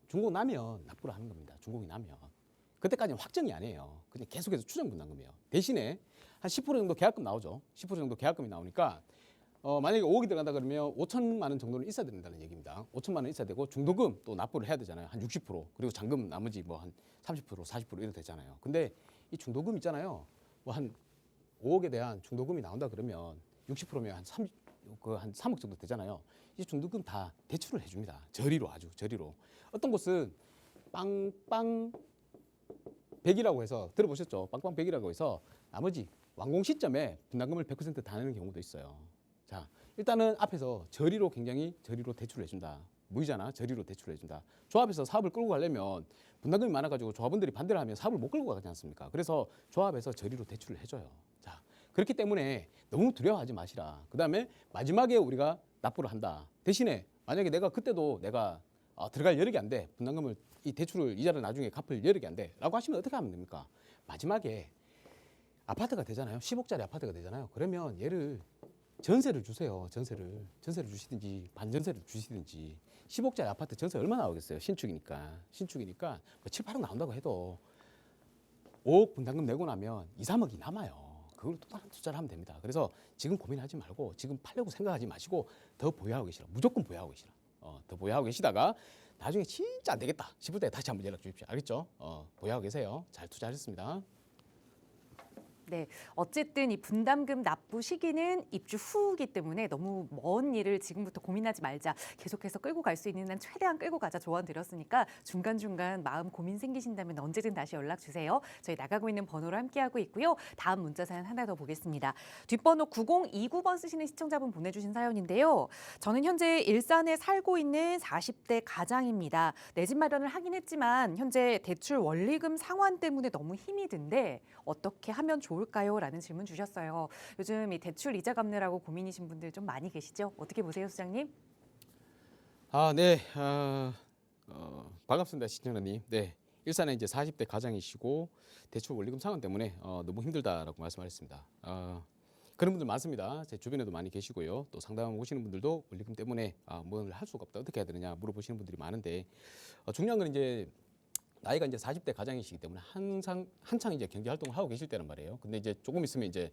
준공 나면 납부를 하는 겁니다. 준공이 나면. 그때까지는 확정이 아니에요. 그냥 계속해서 추정 분담금이에요. 대신에 한 10% 정도 계약금 나오죠. 10% 정도 계약금이 나오니까 만약에 5억이 들어간다 그러면 5천만 원 정도는 있어야 된다는 얘기입니다. 5천만 원 있어야 되고 중도금 또 납부를 해야 되잖아요. 한 60% 그리고 잔금 나머지 뭐 한 30% 40% 이렇게 되잖아요. 근데 이 중도금 있잖아요. 뭐 한 5억에 대한 중도금이 나온다 그러면 60%면 한 3억 정도 되잖아요. 이 중도금 다 대출을 해줍니다. 저리로 아주 저리로. 어떤 곳은 빵빵 100이라고 해서 들어보셨죠? 빵빵 100이라고 해서 나머지 완공 시점에 분담금을 100%다 내는 경우도 있어요. 자, 일단은 앞에서 저리로 굉장히 저리로 대출을 해준다. 무이자나 저리로 대출을 해준다. 조합에서 사업을 끌고 가려면 분담금이 많아가지고 조합원들이 반대를 하면 사업을 못 끌고 가지 않습니까? 그래서 조합에서 저리로 대출을 해줘요. 자, 그렇기 때문에 너무 두려워하지 마시라. 그 다음에 마지막에 우리가 납부를 한다. 대신에 만약에 내가 그때도 내가 들어갈 여력이 안 돼. 분담금을 이 대출을 이자를 나중에 갚을 여력이 안 돼. 라고 하시면 어떻게 하면 됩니까? 마지막에 아파트가 되잖아요. 10억짜리 아파트가 되잖아요. 그러면 얘를 전세를 주세요. 전세를 주시든지 반전세를 주시든지. 10억짜리 아파트 전세 얼마 나오겠어요? 신축이니까 뭐 7, 8억 나온다고 해도 5억 분담금 내고 나면 2, 3억이 남아요. 그걸 또 다른 투자를 하면 됩니다. 그래서 지금 고민하지 말고 지금 팔려고 생각하지 마시고 더 보유하고 계시라. 무조건 보유하고 계시라. 더 보유하고 계시다가 나중에 진짜 안 되겠다 싶을 때 다시 한번 연락 주십시오. 알겠죠? 보유하고 계세요. 잘 투자하셨습니다. 네, 어쨌든 이 분담금 납부 시기는 입주 후이기 때문에 너무 먼 일을 지금부터 고민하지 말자. 계속해서 끌고 갈 수 있는 한 최대한 끌고 가자 조언 드렸으니까 중간중간 마음 고민 생기신다면 언제든 다시 연락 주세요. 저희 나가고 있는 번호로 함께하고 있고요. 다음 문자 사연 하나 더 보겠습니다. 뒷번호 9029번 쓰시는 시청자분 보내주신 사연인데요. 저는 현재 일산에 살고 있는 40대 가장입니다. 내 집 마련을 하긴 했지만 현재 대출 원리금 상환 때문에 너무 힘이 든데 어떻게 하면 좋을까요? 라는 질문 주셨어요. 요즘 이 대출 이자 갚느라고 고민이신 분들 좀 많이 계시죠? 어떻게 보세요, 수장님? 네. 반갑습니다, 시청자님. 네. 일산에 이제 40대 가장이시고 대출 원리금 상환 때문에 너무 힘들다라고 말씀하셨습니다. 그런 분들 많습니다. 제 주변에도 많이 계시고요. 또 상담 오시는 분들도 원리금 때문에 뭘 할 수가 없다. 어떻게 해야 되느냐 물어보시는 분들이 많은데 중요한 건 이제 나이가 이제 40대 가장이시기 때문에 한창 이제 경제 활동을 하고 계실 때란 말이에요. 근데 이제 조금 있으면 이제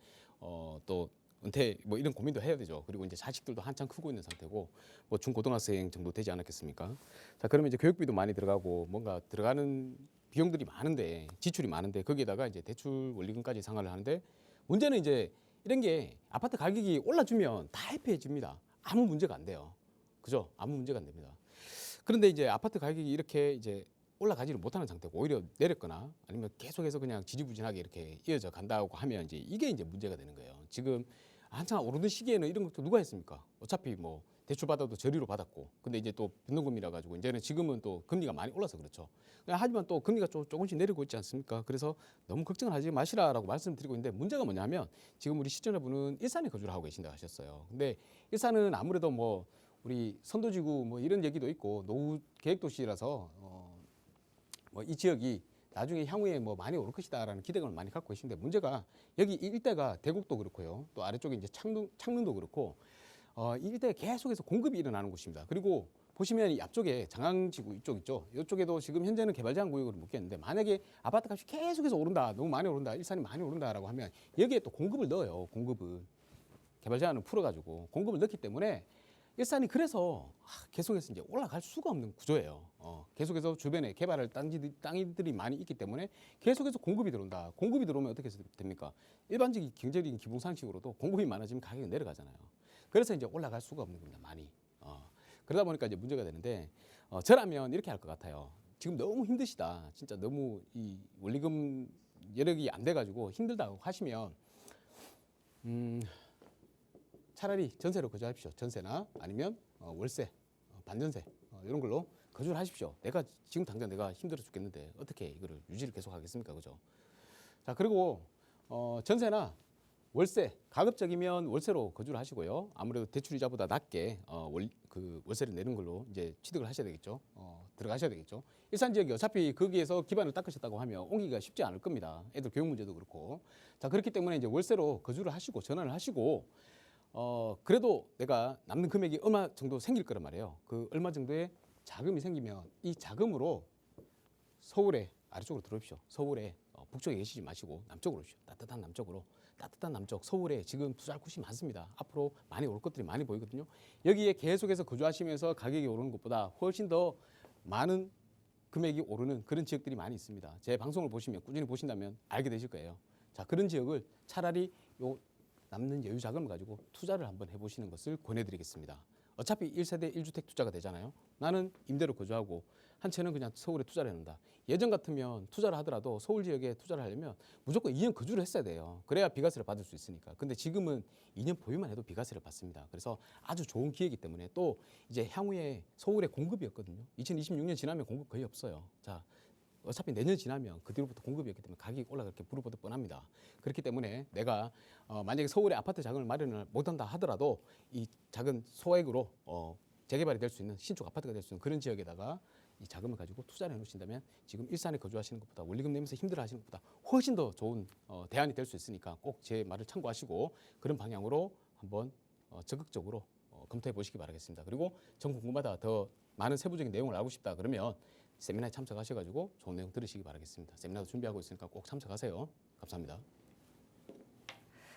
또 은퇴 뭐 이런 고민도 해야 되죠. 그리고 이제 자식들도 한창 크고 있는 상태고 뭐 중고등학생 정도 되지 않았겠습니까? 자, 그러면 이제 교육비도 많이 들어가고 뭔가 들어가는 비용들이 많은데 지출이 많은데 거기에다가 이제 대출 원리금까지 상환을 하는데 문제는 이제 이런 게 아파트 가격이 올라주면 다 해피해집니다. 아무 문제가 안 돼요. 그죠? 아무 문제가 안 됩니다. 그런데 이제 아파트 가격이 이렇게 이제 올라가지를 못하는 상태고 오히려 내렸거나 아니면 계속해서 그냥 지지부진하게 이렇게 이어져 간다고 하면 이제 이게 이제 문제가 되는 거예요. 지금 한창 오르는 시기에는 이런 것도 누가 했습니까? 어차피 뭐 대출 받아도 저리로 받았고, 근데 이제 또 변동금리라 가지고 이제는 지금은 또 금리가 많이 올라서 그렇죠. 하지만 또 금리가 조금씩 내리고 있지 않습니까? 그래서 너무 걱정을 하지 마시라라고 말씀드리고 있는데, 문제가 뭐냐면 지금 우리 시청자분은 일산에 거주를 하고 계신다 하셨어요. 근데 일산은 아무래도 뭐 우리 선도지구 뭐 이런 얘기도 있고 노후 계획도시라서 뭐 이 지역이 나중에 향후에 뭐 많이 오를 것이다라는 기대감을 많이 갖고 계신데, 문제가 여기 이 일대가 대곡도 그렇고요, 또 아래쪽에 이제 창릉도 그렇고 이 일대에 계속해서 공급이 일어나는 곳입니다. 그리고 보시면 이 앞쪽에 장항지구 이쪽 있죠. 이쪽에도 지금 현재는 개발 제한 구역으로 묶였는데, 만약에 아파트 값이 계속해서 오른다, 너무 많이 오른다, 일산이 많이 오른다라고 하면 여기에 또 공급을 넣어요. 공급을 개발 제한을 풀어가지고 공급을 넣기 때문에 일산이 그래서 계속해서 이제 올라갈 수가 없는 구조예요. 계속해서 주변에 개발할 땅들이 많이 있기 때문에 계속해서 공급이 들어온다. 공급이 들어오면 어떻게 됩니까? 일반적인 경제적인 기본 상식으로도 공급이 많아지면 가격이 내려가잖아요. 그래서 이제 올라갈 수가 없는 겁니다. 많이. 그러다 보니까 이제 문제가 되는데, 저라면 이렇게 할 것 같아요. 지금 너무 힘드시다. 진짜 너무 이 원리금 여력이 안 돼가지고 힘들다고 하시면 차라리 전세로 거주하십시오. 전세나 아니면 월세, 반전세 이런 걸로 거주를 하십시오. 내가 지금 당장 내가 힘들어 죽겠는데 어떻게 이거를 유지를 계속 하겠습니까? 그죠? 자, 그리고 전세나 월세, 가급적이면 월세로 거주를 하시고요. 아무래도 대출 이자보다 낮게 월세를 내는 걸로 이제 취득을 하셔야 되겠죠. 들어가셔야 되겠죠. 일산 지역이 어차피 거기에서 기반을 닦으셨다고 하면 옮기기가 쉽지 않을 겁니다. 애들 교육 문제도 그렇고. 자, 그렇기 때문에 이제 월세로 거주를 하시고 전환을 하시고, 그래도 내가 남는 금액이 얼마 정도 생길 거란 말이에요. 그 얼마 정도의 자금이 생기면 이 자금으로 서울에 아래쪽으로 들어오십시오. 서울에 북쪽에 계시지 마시고 남쪽으로 오십시오. 따뜻한 남쪽으로. 따뜻한 남쪽 서울에 지금 투자할 곳이 많습니다. 앞으로 많이 올 것들이 많이 보이거든요. 여기에 계속해서 거주하시면서 가격이 오르는 것보다 훨씬 더 많은 금액이 오르는 그런 지역들이 많이 있습니다. 제 방송을 보시면 꾸준히 보신다면 알게 되실 거예요. 자, 그런 지역을 차라리 요 남는 여유 자금을 가지고 투자를 한번 해보시는 것을 권해드리겠습니다. 어차피 1세대 1주택 투자가 되잖아요. 나는 임대로 거주하고 한 채는 그냥 서울에 투자를 해놓는다. 예전 같으면 투자를 하더라도 서울 지역에 투자를 하려면 무조건 2년 거주를 했어야 돼요. 그래야 비과세를 받을 수 있으니까. 근데 지금은 2년 보유만 해도 비과세를 받습니다. 그래서 아주 좋은 기회이기 때문에, 또 이제 향후에 서울에 공급이 없거든요. 2026년 지나면 공급 거의 없어요. 자, 어차피 내년 지나면 그 뒤로부터 공급이 없기 때문에 가격이 올라갈 게 불보듯 뻔합니다. 그렇기 때문에 내가 만약에 서울에 아파트 자금을 마련을 못한다 하더라도 이 작은 소액으로 재개발이 될 수 있는 신축 아파트가 될 수 있는 그런 지역에다가 이 자금을 가지고 투자를 해놓으신다면 지금 일산에 거주하시는 것보다, 원리금 내면서 힘들어하시는 것보다 훨씬 더 좋은 대안이 될 수 있으니까 꼭 제 말을 참고하시고 그런 방향으로 한번 적극적으로 검토해 보시기 바라겠습니다. 그리고 전 궁금하다, 더 많은 세부적인 내용을 알고 싶다 그러면 세미나에 참석하셔가지고 좋은 내용 들으시기 바라겠습니다. 세미나도 준비하고 있으니까 꼭 참석하세요. 감사합니다.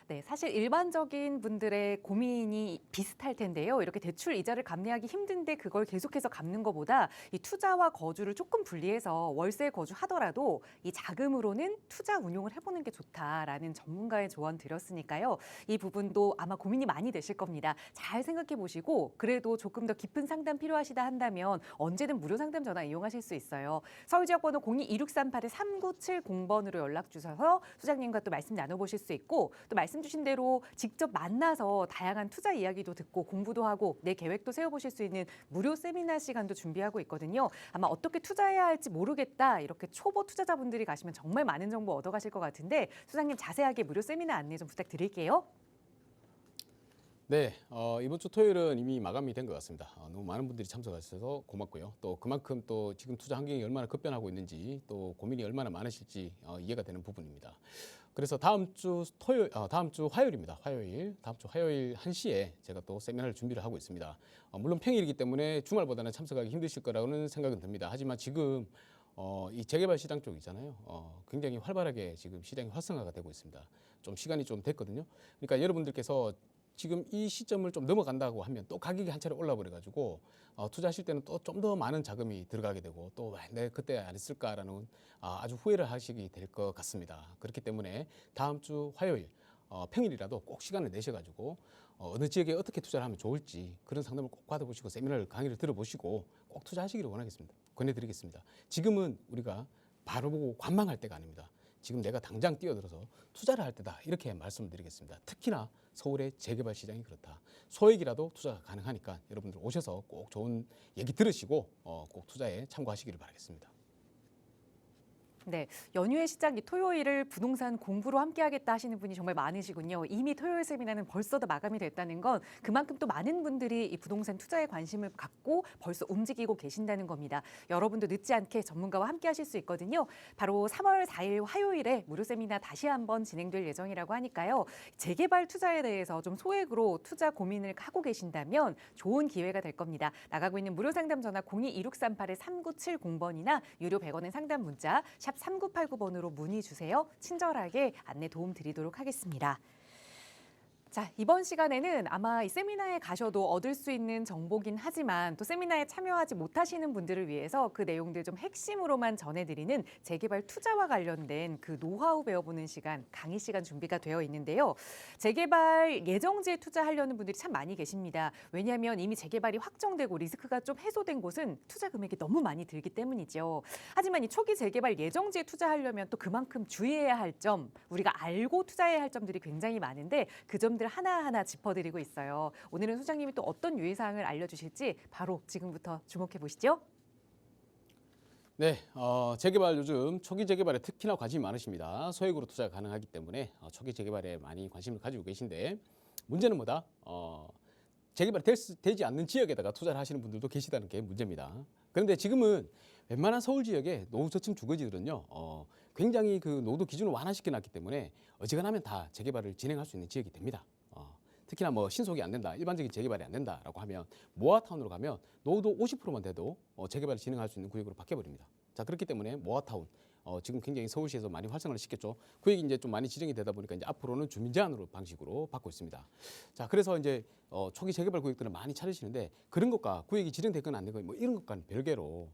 네, 사실 일반적인 분들의 고민이 비슷할 텐데요. 이렇게 대출 이자를 감내하기 힘든데 그걸 계속해서 갚는 것보다 이 투자와 거주를 조금 분리해서 월세 거주하더라도 이 자금으로는 투자 운용을 해보는 게 좋다라는 전문가의 조언 드렸으니까요. 이 부분도 아마 고민이 많이 되실 겁니다. 잘 생각해 보시고 그래도 조금 더 깊은 상담 필요하시다 한다면 언제든 무료 상담 전화 이용하실 수 있어요. 서울지역번호 022638-3970번으로 연락 주셔서 소장님과 또 말씀 나눠보실 수 있고, 또 말씀 주신 대로 직접 만나서 다양한 투자 이야기도 듣고 공부도 하고 내 계획도 세워보실 수 있는 무료 세미나 시간도 준비하고 있거든요. 아마 어떻게 투자해야 할지 모르겠다, 이렇게 초보 투자자분들이 가시면 정말 많은 정보 얻어가실 것 같은데 소장님 자세하게 무료 세미나 안내 좀 부탁드릴게요. 네, 이번 주 토요일은 이미 마감이 된 것 같습니다. 너무 많은 분들이 참석하셔서 고맙고요. 또 그만큼 또 지금 투자 환경이 얼마나 급변하고 있는지, 또 고민이 얼마나 많으실지 이해가 되는 부분입니다. 그래서 다음 주 화요일입니다. 다음 주 화요일 1시에 제가 또 세미나를 준비를 하고 있습니다. 물론 평일이기 때문에 주말보다는 참석하기 힘드실 거라고는 생각은 듭니다. 하지만 지금 이 재개발 시장 쪽 있잖아요. 굉장히 활발하게 지금 시장이 활성화가 되고 있습니다. 좀 시간이 좀 됐거든요. 그러니까 여러분들께서 지금 이 시점을 좀 넘어간다고 하면 또 가격이 한 차례 올라버려가지고 투자하실 때는 또 좀 더 많은 자금이 들어가게 되고, 또 왜 그때 안 했을까라는 아주 후회를 하시게 될 것 같습니다. 그렇기 때문에 다음 주 화요일 평일이라도 꼭 시간을 내셔가지고 어느 지역에 어떻게 투자를 하면 좋을지 그런 상담을 꼭 받아보시고 세미나를 강의를 들어보시고 꼭 투자하시기를 원하겠습니다. 권해드리겠습니다. 지금은 우리가 바로 보고 관망할 때가 아닙니다. 지금 내가 당장 뛰어들어서 투자를 할 때다, 이렇게 말씀을 드리겠습니다. 특히나 서울의 재개발 시장이 그렇다. 소액이라도 투자가 가능하니까 여러분들 오셔서 꼭 좋은 얘기 들으시고 꼭 투자에 참고하시기를 바라겠습니다. 네, 연휴의 시작 이 토요일을 부동산 공부로 함께하겠다 하시는 분이 정말 많으시군요. 이미 토요일 세미나는 벌써 다 마감이 됐다는 건 그만큼 또 많은 분들이 이 부동산 투자에 관심을 갖고 벌써 움직이고 계신다는 겁니다. 여러분도 늦지 않게 전문가와 함께하실 수 있거든요. 바로 3월 4일 화요일에 무료 세미나 다시 한번 진행될 예정이라고 하니까요. 재개발 투자에 대해서 좀 소액으로 투자 고민을 하고 계신다면 좋은 기회가 될 겁니다. 나가고 있는 무료 상담 전화 02-2638-3970번이나 유료 100원의 상담 문자 샵 3989번으로 문의 주세요. 친절하게 안내 도움 드리도록 하겠습니다. 자, 이번 시간에는 아마 이 세미나에 가셔도 얻을 수 있는 정보긴 하지만 또 세미나에 참여하지 못하시는 분들을 위해서 그 내용들 좀 핵심으로만 전해드리는 재개발 투자와 관련된 그 노하우 배워보는 시간, 강의 시간 준비가 되어 있는데요. 재개발 예정지에 투자하려는 분들이 참 많이 계십니다. 왜냐하면 이미 재개발이 확정되고 리스크가 좀 해소된 곳은 투자 금액이 너무 많이 들기 때문이죠. 하지만 이 초기 재개발 예정지에 투자하려면 또 그만큼 주의해야 할 점, 우리가 알고 투자해야 할 점들이 굉장히 많은데 그 점들 하나하나 짚어드리고 있어요. 오늘은 소장님이 또 어떤 유의사항을 알려주실지 바로 지금부터 주목해 보시죠. 네, 재개발 요즘 초기 재개발에 특히나 관심이 많으십니다. 소액으로 투자가 가능하기 때문에 초기 재개발에 많이 관심을 가지고 계신데 문제는 뭐다? 재개발이 되지 않는 지역에다가 투자를 하시는 분들도 계시다는 게 문제입니다. 그런데 지금은 웬만한 서울 지역의 노후저층 주거지들은요, 굉장히 그 노도 기준을 완화시켜 놨기 때문에 어지간하면 다 재개발을 진행할 수 있는 지역이 됩니다. 특히나 뭐 신속이 안 된다, 일반적인 재개발이 안 된다라고 하면 모아타운으로 가면 노후도 50%만 돼도 재개발을 진행할 수 있는 구역으로 바뀌어버립니다. 자, 그렇기 때문에 모아타운 지금 굉장히 서울시에서 많이 활성화를 시켰죠. 구역이 이제 좀 많이 지정이 되다 보니까 이제 앞으로는 주민 제한으로 방식으로 받고 있습니다. 자, 그래서 이제 초기 재개발 구역들을 많이 찾으시는데 그런 것과 구역이 지정되거나 안 되거나 뭐 이런 것과는 별개로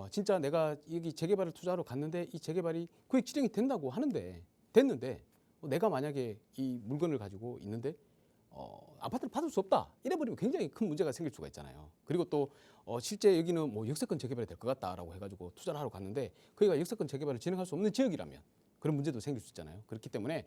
진짜 내가 여기 재개발을 투자하러 갔는데 이 재개발이 구역 지정이 된다고 하는데 됐는데 내가 만약에 이 물건을 가지고 있는데 아파트를 받을 수 없다 이래버리면 굉장히 큰 문제가 생길 수가 있잖아요. 그리고 또 실제 여기는 뭐 역세권 재개발이 될 것 같다라고 해가지고 투자를 하러 갔는데 거기가 역세권 재개발을 진행할 수 없는 지역이라면 그런 문제도 생길 수 있잖아요. 그렇기 때문에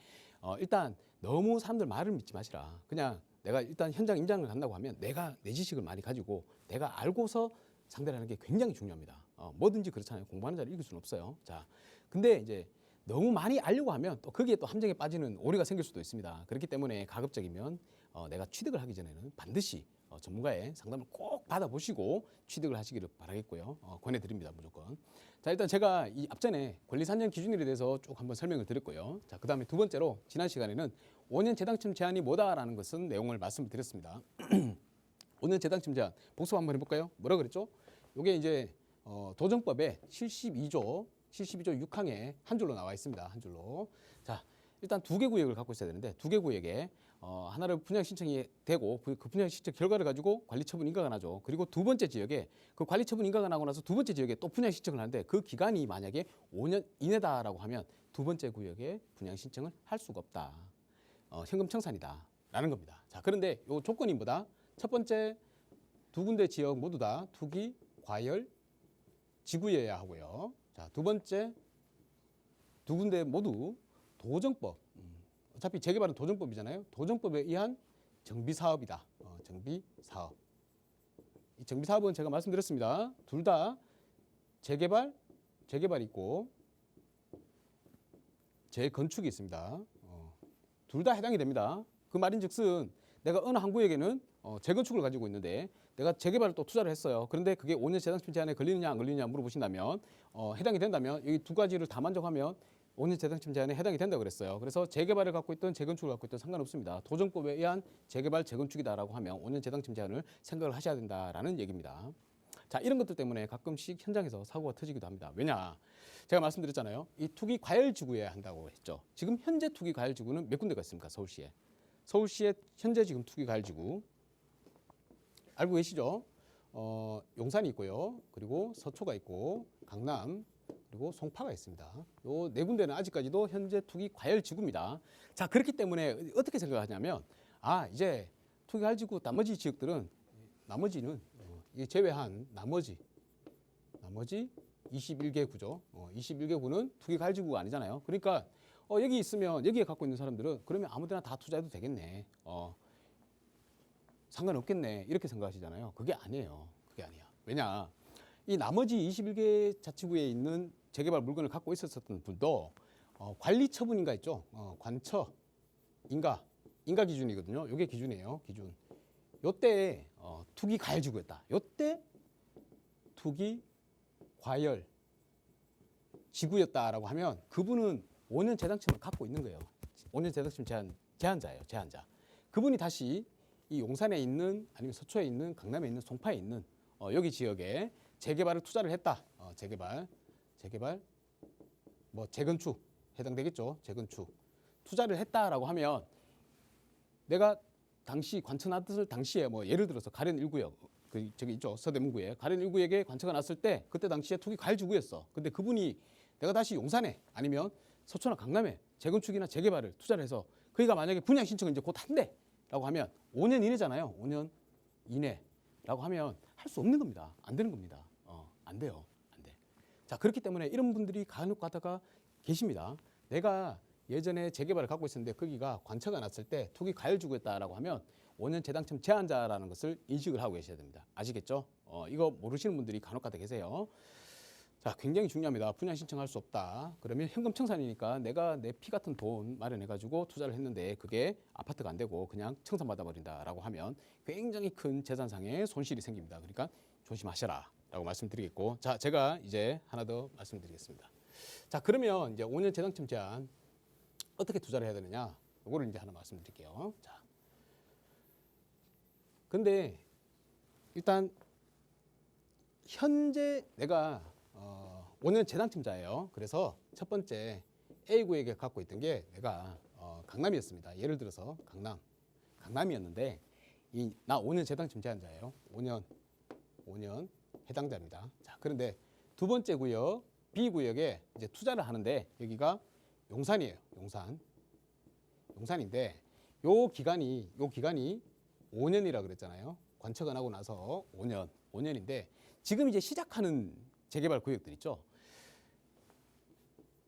일단 너무 사람들 말을 믿지 마시라. 그냥 내가 일단 현장 임장을 간다고 하면 내가 내 지식을 많이 가지고 내가 알고서 상대를 하는 게 굉장히 중요합니다. 뭐든지 그렇잖아요. 공부하는 자를 이길 수는 없어요. 자, 근데 이제 너무 많이 알려고 하면 또 거기에 또 함정에 빠지는 오류가 생길 수도 있습니다. 그렇기 때문에 가급적이면 내가 취득을 하기 전에는 반드시 전문가의 상담을 꼭 받아보시고 취득을 하시기를 바라겠고요. 권해드립니다. 무조건. 자, 일단 제가 이 앞전에 권리산정 기준일에 대해서 쭉 한번 설명을 드렸고요. 자, 그 다음에 두 번째로 지난 시간에는 5년 재당첨 제한이 뭐다라는 것은 내용을 말씀을 드렸습니다. 5년 재당첨 제한 복습 한번 해볼까요? 뭐라 그랬죠? 이게 이제 도정법의 72조 6항에 한 줄로 나와 있습니다. 한 줄로. 자, 일단 두 개 구역을 갖고 있어야 되는데 두 개 구역에 하나를 분양 신청이 되고 그 분양 신청 결과를 가지고 관리처분 인가가 나죠. 그리고 두 번째 지역에 그 관리처분 인가가 나고 나서 두 번째 지역에 또 분양 신청을 하는데 그 기간이 만약에 5년 이내다라고 하면 두 번째 구역에 분양 신청을 할 수가 없다. 현금 청산이다라는 겁니다. 자, 그런데 요 조건이 뭐다? 첫 번째 두 군데 지역 모두 다 투기 과열 지구여야 하고요. 자, 두 번째 두 군데 모두 도정법. 어차피 재개발은 도정법이잖아요. 도정법에 의한 정비사업이다. 정비사업. 이 정비사업은 제가 말씀드렸습니다. 둘 다 재개발이 있고 재건축이 있습니다. 둘 다 해당이 됩니다. 그 말인즉슨 내가 어느 한 구역에는 재건축을 가지고 있는데 내가 재개발을 또 투자를 했어요. 그런데 그게 5년 재당첨 제한에 걸리느냐 안 걸리느냐 물어보신다면 해당이 된다면 여기 두 가지를 다 만족하면 5년 재당첨 제한에 해당이 된다고 그랬어요. 그래서 재개발을 갖고 있든 재건축을 갖고 있든 상관없습니다. 도정법에 의한 재개발 재건축이다라고 하면 5년 재당첨 제한을 생각을 하셔야 된다라는 얘기입니다. 자, 이런 것들 때문에 가끔씩 현장에서 사고가 터지기도 합니다. 왜냐? 제가 말씀드렸잖아요. 이 투기 과열 지구에 한다고 했죠. 지금 현재 투기 과열 지구는 몇 군데가 있습니까? 서울시에. 서울시에 현재 지금 투기 과열 지구 알고 계시죠? 용산이 있고요. 그리고 서초가 있고 강남 그리고 송파가 있습니다. 요 네 군데는 아직까지도 현재 투기 과열 지구입니다. 자, 그렇기 때문에 어떻게 생각하냐면 이제 투기 과열 지구 나머지 지역들은 나머지는 제외한 나머지 21개 구죠. 21개 구는 투기 과열 지구가 아니잖아요. 그러니까 여기 있으면 여기에 갖고 있는 사람들은 그러면 아무데나 다 투자해도 되겠네. 상관없겠네. 이렇게 생각하시잖아요. 그게 아니에요. 그게 아니야. 왜냐? 이 나머지 21개 자치구에 있는 재개발 물건을 갖고 있었던 분도 관리 처분인가 있죠. 관처 인가 기준이거든요. 요게 기준이에요. 기준. 요때 투기 과열 지구였다. 요때 투기 과열 지구였다라고 하면 그분은 5년 재당침을 갖고 있는 거예요. 5년 재당침 제한자예요. 제한자. 그분이 다시 이 용산에 있는 아니면 서초에 있는 강남에 있는 송파에 있는 여기 지역에 재개발을 투자를 했다. 재개발 뭐 재건축 해당되겠죠. 재건축 투자를 했다라고 하면 내가 당시 관청났을 당시에 뭐 예를 들어서 가련 1구역 저기 있죠. 서대문구에 가련 1구역에 관청가 났을 때 그때 당시에 투기 과열지구였어. 근데 그분이 내가 다시 용산에 아니면 서초나 강남에 재건축이나 재개발을 투자를 해서 그이가 만약에 분양 신청을 이제 곧 한대라고 하면 5년 이내잖아요. 5년 이내라고 하면 할 수 없는 겁니다. 안 되는 겁니다. 안 돼요. 안 돼. 자, 그렇기 때문에 이런 분들이 간혹 가다가 계십니다. 내가 예전에 재개발을 갖고 있었는데 거기가 관처가 났을 때 투기 과열지구였다라고 하면 5년 재당첨 제한자라는 것을 인식을 하고 계셔야 됩니다. 아시겠죠? 이거 모르시는 분들이 간혹 가다 계세요. 자, 굉장히 중요합니다. 분양 신청할 수 없다. 그러면 현금 청산이니까 내가 내 피 같은 돈 마련해가지고 투자를 했는데 그게 아파트가 안 되고 그냥 청산받아 버린다라고 하면 굉장히 큰 재산상의 손실이 생깁니다. 그러니까 조심하셔라라고 말씀드리겠고, 자, 제가 이제 하나 더 말씀드리겠습니다. 자, 그러면 이제 5년 재당첨 제한 어떻게 투자를 해야 되느냐? 이거를 이제 하나 말씀드릴게요. 자, 근데 일단 현재 내가 5년 재당첨자예요. 그래서 첫 번째 A구에게 갖고 있던 게 내가 강남이었습니다. 예를 들어서 강남이었는데 나 5년 재당첨 제한자예요. 5년 해당자입니다. 자, 그런데 두 번째 구역 B구역에 이제 투자를 하는데 여기가 용산이에요. 용산인데 요 기간이 5년이라 그랬잖아요. 관척 안 하고 나서 5년인데 지금 이제 시작하는 재개발 구역들 있죠.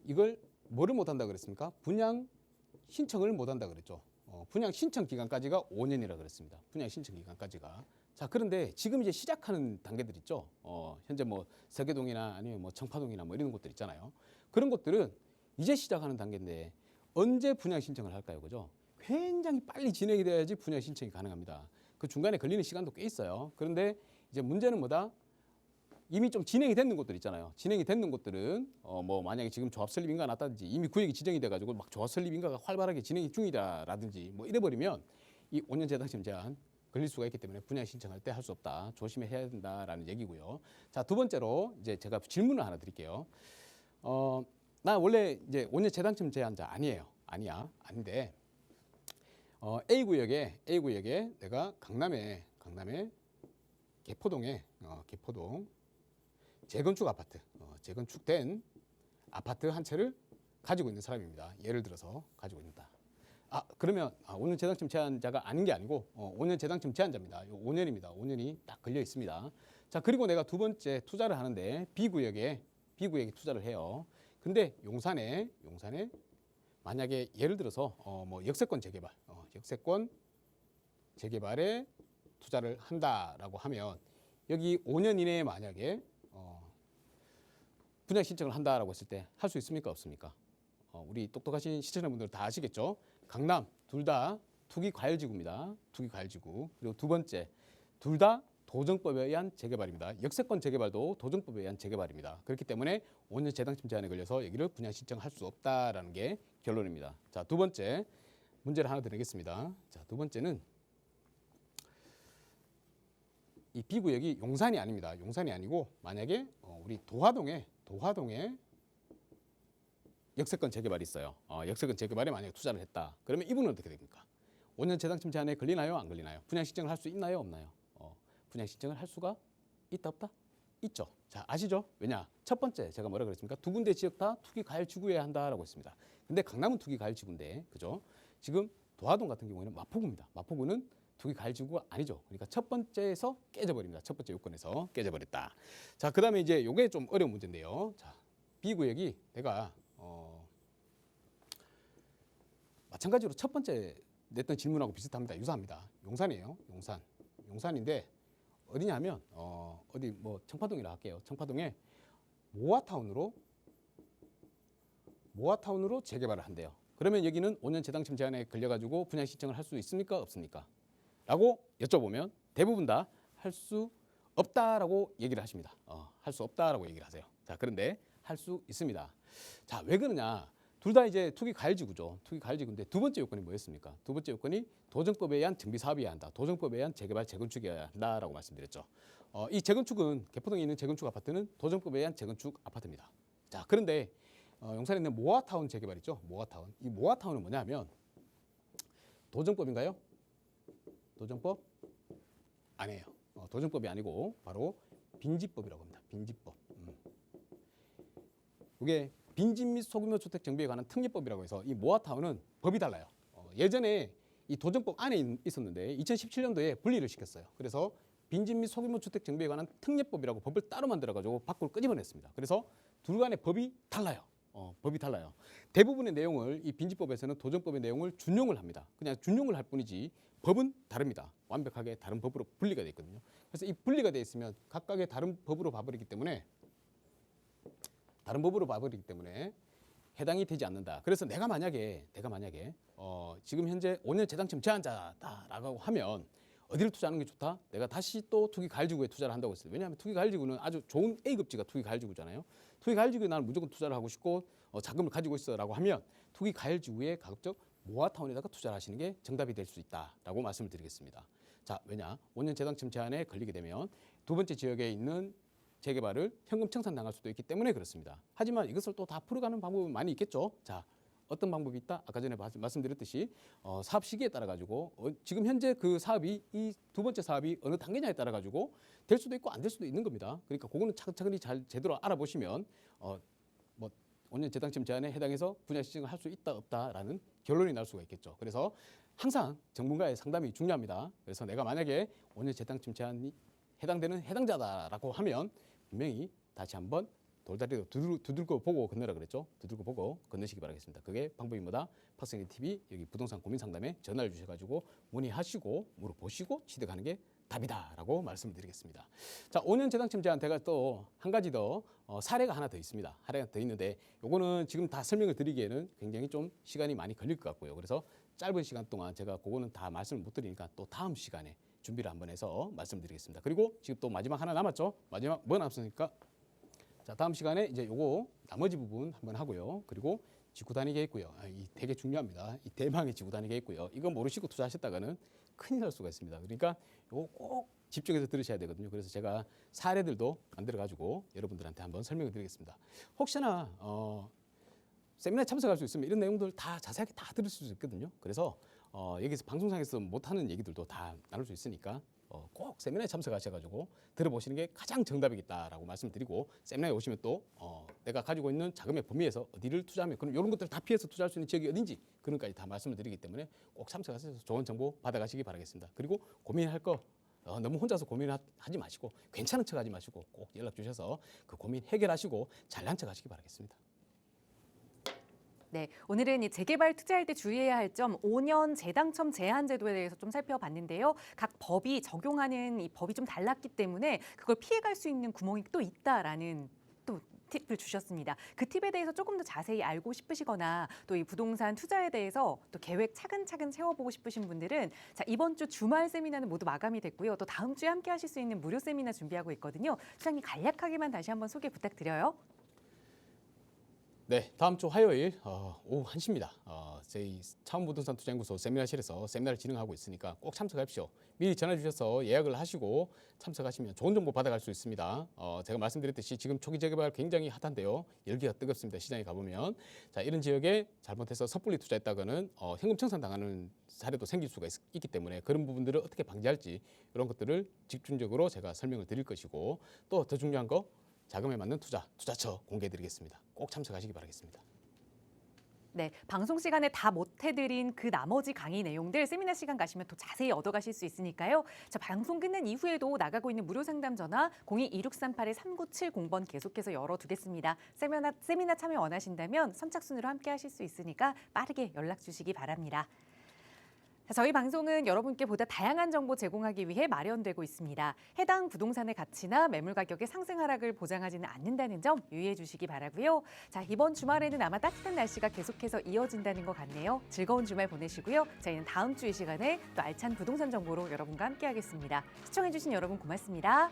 이걸 뭐를 못한다 그랬습니까? 분양 신청을 못한다 그랬죠. 분양 신청 기간까지가 5년이라 그랬습니다. 분양 신청 기간까지가. 자, 그런데 지금 이제 시작하는 단계들 있죠. 현재 뭐 서계동이나 아니면 뭐 청파동이나 뭐 이런 곳들 있잖아요. 그런 곳들은 이제 시작하는 단계인데 언제 분양 신청을 할까요? 그죠? 굉장히 빨리 진행이 돼야지 분양 신청이 가능합니다. 그 중간에 걸리는 시간도 꽤 있어요. 그런데 이제 문제는 뭐다? 이미 좀 진행이 됐는 곳들 있잖아요. 진행이 됐는 곳들은 뭐 만약에 지금 조합 설립 인가가 났다든지 이미 구역이 지정이 돼가지고 막 조합 설립 인가가 활발하게 진행이 중이다라든지 뭐 이래버리면 이 5년 재당첨 제한 걸릴 수가 있기 때문에 분양 신청할 때 할 수 없다. 조심해야 된다라는 얘기고요. 자, 두 번째로 이제 제가 질문을 하나 드릴게요. 나 원래 이제 5년 재당첨 제한자 아닌데 A구역에 내가 강남에 개포동에 개포동 재건축 아파트, 재건축된 아파트 한 채를 가지고 있는 사람입니다. 예를 들어서 가지고 있다. 그러면 5년 재당첨 제한자가 아닌 게 아니고 5년 재당첨 제한자입니다. 5년입니다. 5년이 딱 걸려 있습니다. 자, 그리고 내가 두 번째 투자를 하는데 B구역에 투자를 해요. 근데 용산에 만약에 예를 들어서 뭐 역세권 재개발에 투자를 한다라고 하면 여기 5년 이내에 만약에 분양 신청을 한다라고 했을 때 할 수 있습니까? 없습니까? 우리 똑똑하신 시청자분들 다 아시겠죠? 강남 둘 다 투기 과열지구입니다. 투기 과열지구. 그리고 두 번째 둘 다 도정법에 의한 재개발입니다. 역세권 재개발도 도정법에 의한 재개발입니다. 그렇기 때문에 5년 재당첨 제한에 걸려서 여기를 분양 신청할 수 없다라는 게 결론입니다. 자, 두 번째 문제를 하나 드리겠습니다. 자, 두 번째는 이 B구역이 용산이 아닙니다. 용산이 아니고 만약에 우리 도화동에 역세권 재개발이 있어요. 역세권 재개발에 만약에 투자를 했다. 그러면 이분은 어떻게 됩니까? 5년 재당첨 제한에 걸리나요? 안 걸리나요? 분양 신청을 할 수 있나요? 없나요? 분양 신청을 할 수가 있다 없다? 있죠. 자, 아시죠? 왜냐? 첫 번째 제가 뭐라 그랬습니까? 두 군데 지역 다 투기 과열 지구여야 한다라고 했습니다. 근데 강남은 투기 과열 지구인데, 그죠? 지금 도화동 같은 경우에는 마포구입니다. 마포구는 투기 과열 지구가 아니죠. 그러니까 첫 번째에서 깨져버립니다. 첫 번째 요건에서 깨져버렸다. 자, 그다음에 이제 요게 좀 어려운 문제인데요. 자, B구역이 내가 마찬가지로 첫 번째 냈던 질문하고 비슷합니다. 유사합니다. 용산이에요. 용산. 용산인데 어디냐면 어디 뭐 청파동이라 할게요. 청파동에 모아타운으로 재개발을 한대요. 그러면 여기는 5년 재당첨 제한에 걸려가지고 분양 신청을 할 수 있습니까? 없습니까? 라고 여쭤보면 대부분 다 할 수 없다라고 얘기를 하십니다. 할 수 없다라고 얘기를 하세요. 자, 그런데 할 수 있습니다. 자, 왜 그러냐? 둘 다 이제 투기 가해지구죠. 투기 가해지구인데 두 번째 요건이 뭐였습니까? 두 번째 요건이 도정법에 의한 정비 사업이어야 한다. 도정법에 의한 재개발 재건축이어야 한다라고 말씀드렸죠. 이 재건축은 개포동에 있는 재건축 아파트는 도정법에 의한 재건축 아파트입니다. 자, 그런데 용산에 있는 모아타운 재개발 있죠. 모아타운. 이 모아타운은 뭐냐면 도정법인가요? 도정법 아니에요. 도정법이 아니고 바로 빈집법이라고 합니다. 빈집법. 이게 빈집 및 소규모 주택 정비에 관한 특례법이라고 해서 이 모아타운은 법이 달라요. 예전에 이 도정법 안에 있었는데 2017년도에 분리를 시켰어요. 그래서 빈집 및 소규모 주택 정비에 관한 특례법이라고 법을 따로 만들어가지고 밖으로 끄집어냈습니다. 그래서 둘 간의 법이 달라요. 법이 달라요. 대부분의 내용을 이 빈집법에서는 도정법의 내용을 준용을 합니다. 그냥 준용을 할 뿐이지 법은 다릅니다. 완벽하게 다른 법으로 분리가 되어 있거든요. 그래서 이 분리가 되어 있으면 각각의 다른 법으로 봐버리기 때문에 해당이 되지 않는다. 그래서 내가 만약에 지금 현재 5년 재당첨 제한자다라고 하면 어디를 투자하는 게 좋다? 내가 다시 또 투기 가해지구에 투자를 한다고 했어요. 왜냐하면 투기 가해지구는 아주 좋은 A급지가 투기 가해지구잖아요. 투기 가해지구에 나는 무조건 투자를 하고 싶고 자금을 가지고 있어라고 하면 투기 가해지구에 가급적 모아타운에다가 투자를 하시는 게 정답이 될 수 있다라고 말씀을 드리겠습니다. 자, 왜냐? 5년 재당첨 제한에 걸리게 되면 두 번째 지역에 있는 재개발을 현금 청산당할 수도 있기 때문에 그렇습니다. 하지만 이것을 또 다 풀어가는 방법은 많이 있겠죠. 자, 어떤 방법이 있다? 아까 전에 말씀드렸듯이 사업 시기에 따라 가지고 지금 현재 그 사업이 이 두 번째 사업이 어느 단계냐에 따라 가지고 될 수도 있고 안 될 수도 있는 겁니다. 그러니까 그거는 차근차근히 잘 제대로 알아보시면 뭐 5년 재당첨 제한에 해당해서 분야 신청을 할 수 있다 없다라는 결론이 날 수가 있겠죠. 그래서 항상 전문가의 상담이 중요합니다. 그래서 내가 만약에 5년 재당첨 제한이 해당되는 해당자다라고 하면 분명히 다시 한번 돌다리도 두들겨 보고 건너라 그랬죠. 두들겨 보고 건너시기 바라겠습니다. 그게 방법이 뭐다? 팍스닝 TV 여기 부동산 고민 상담에 전화를 주셔가지고 문의하시고 물어보시고 취득하는 게 답이다라고 말씀드리겠습니다. 자, 5년 재당첨 제한 제가 또 한 가지 더 사례가 하나 더 있습니다. 사례가 더 있는데 요거는 지금 다 설명을 드리기에는 굉장히 좀 시간이 많이 걸릴 것 같고요. 그래서 짧은 시간 동안 제가 그거는 다 말씀을 못 드리니까 또 다음 시간에 준비를 한번 해서 말씀드리겠습니다. 그리고 지금 또 마지막 하나 남았죠. 마지막 뭐 남았습니까? 자, 다음 시간에 이제 요거 나머지 부분 한번 하고요. 그리고 지구 단위계 있고요. 이 되게 중요합니다. 이 대망의 지구 단위계 있고요. 이거 모르시고 투자하셨다가는 큰일 날 수가 있습니다. 그러니까 요거 꼭 집중해서 들으셔야 되거든요. 그래서 제가 사례들도 만들어 가지고 여러분들한테 한번 설명을 드리겠습니다. 혹시나 세미나에 참석할 수 있으면 이런 내용들 다 자세하게 다 들을 수 있거든요. 그래서 여기서 방송상에서 못하는 얘기들도 다 나눌 수 있으니까 꼭 세미나에 참석하셔가지고 들어보시는 게 가장 정답이겠다라고 말씀드리고 세미나에 오시면 또 내가 가지고 있는 자금의 범위에서 어디를 투자하면 그럼 이런 것들을 다 피해서 투자할 수 있는 지역이 어딘지 그런 것까지 다 말씀을 드리기 때문에 꼭 참석하셔서 좋은 정보 받아가시기 바라겠습니다. 그리고 고민할 거 너무 혼자서 고민하지 마시고 괜찮은 척 하지 마시고 꼭 연락 주셔서 그 고민 해결하시고 잘난 척 하시기 바라겠습니다. 네, 오늘은 이 재개발 투자할 때 주의해야 할 점 5년 재당첨 제한 제도에 대해서 좀 살펴봤는데요. 각 법이 적용하는 이 법이 좀 달랐기 때문에 그걸 피해갈 수 있는 구멍이 또 있다라는 또 팁을 주셨습니다. 그 팁에 대해서 조금 더 자세히 알고 싶으시거나 또 이 부동산 투자에 대해서 또 계획 차근차근 세워보고 싶으신 분들은 자, 이번 주 주말 세미나는 모두 마감이 됐고요. 또 다음 주에 함께 하실 수 있는 무료 세미나 준비하고 있거든요. 시장님 간략하게만 다시 한번 소개 부탁드려요. 네, 다음 주 화요일 오후 1시입니다. 저희 차원부동산 투자연구소 세미나실에서 세미나를 진행하고 있으니까 꼭 참석하십시오. 미리 전화 주셔서 예약을 하시고 참석하시면 좋은 정보 받아갈 수 있습니다. 제가 말씀드렸듯이 지금 초기 재개발 굉장히 핫한데요. 열기가 뜨겁습니다. 시장에 가보면. 자, 이런 지역에 잘못해서 섣불리 투자했다가는 현금 청산 당하는 사례도 생길 수가 있기 때문에 그런 부분들을 어떻게 방지할지 이런 것들을 집중적으로 제가 설명을 드릴 것이고 또 더 중요한 거 자금에 맞는 투자처 공개해드리겠습니다. 꼭 참석하시기 바라겠습니다. 네, 방송 시간에 다 못해드린 그 나머지 강의 내용들 세미나 시간 가시면 더 자세히 얻어가실 수 있으니까요. 자, 방송 끝난 이후에도 나가고 있는 무료 상담 전화 02-2638-3970번 계속해서 열어두겠습니다. 세미나 참여 원하신다면 선착순으로 함께 하실 수 있으니까 빠르게 연락 주시기 바랍니다. 자, 저희 방송은 여러분께 보다 다양한 정보 제공하기 위해 마련되고 있습니다. 해당 부동산의 가치나 매물 가격의 상승 하락을 보장하지는 않는다는 점 유의해 주시기 바라고요. 자, 이번 주말에는 아마 따뜻한 날씨가 계속해서 이어진다는 것 같네요. 즐거운 주말 보내시고요. 저희는 다음 주 이 시간에 또 알찬 부동산 정보로 여러분과 함께하겠습니다. 시청해 주신 여러분 고맙습니다.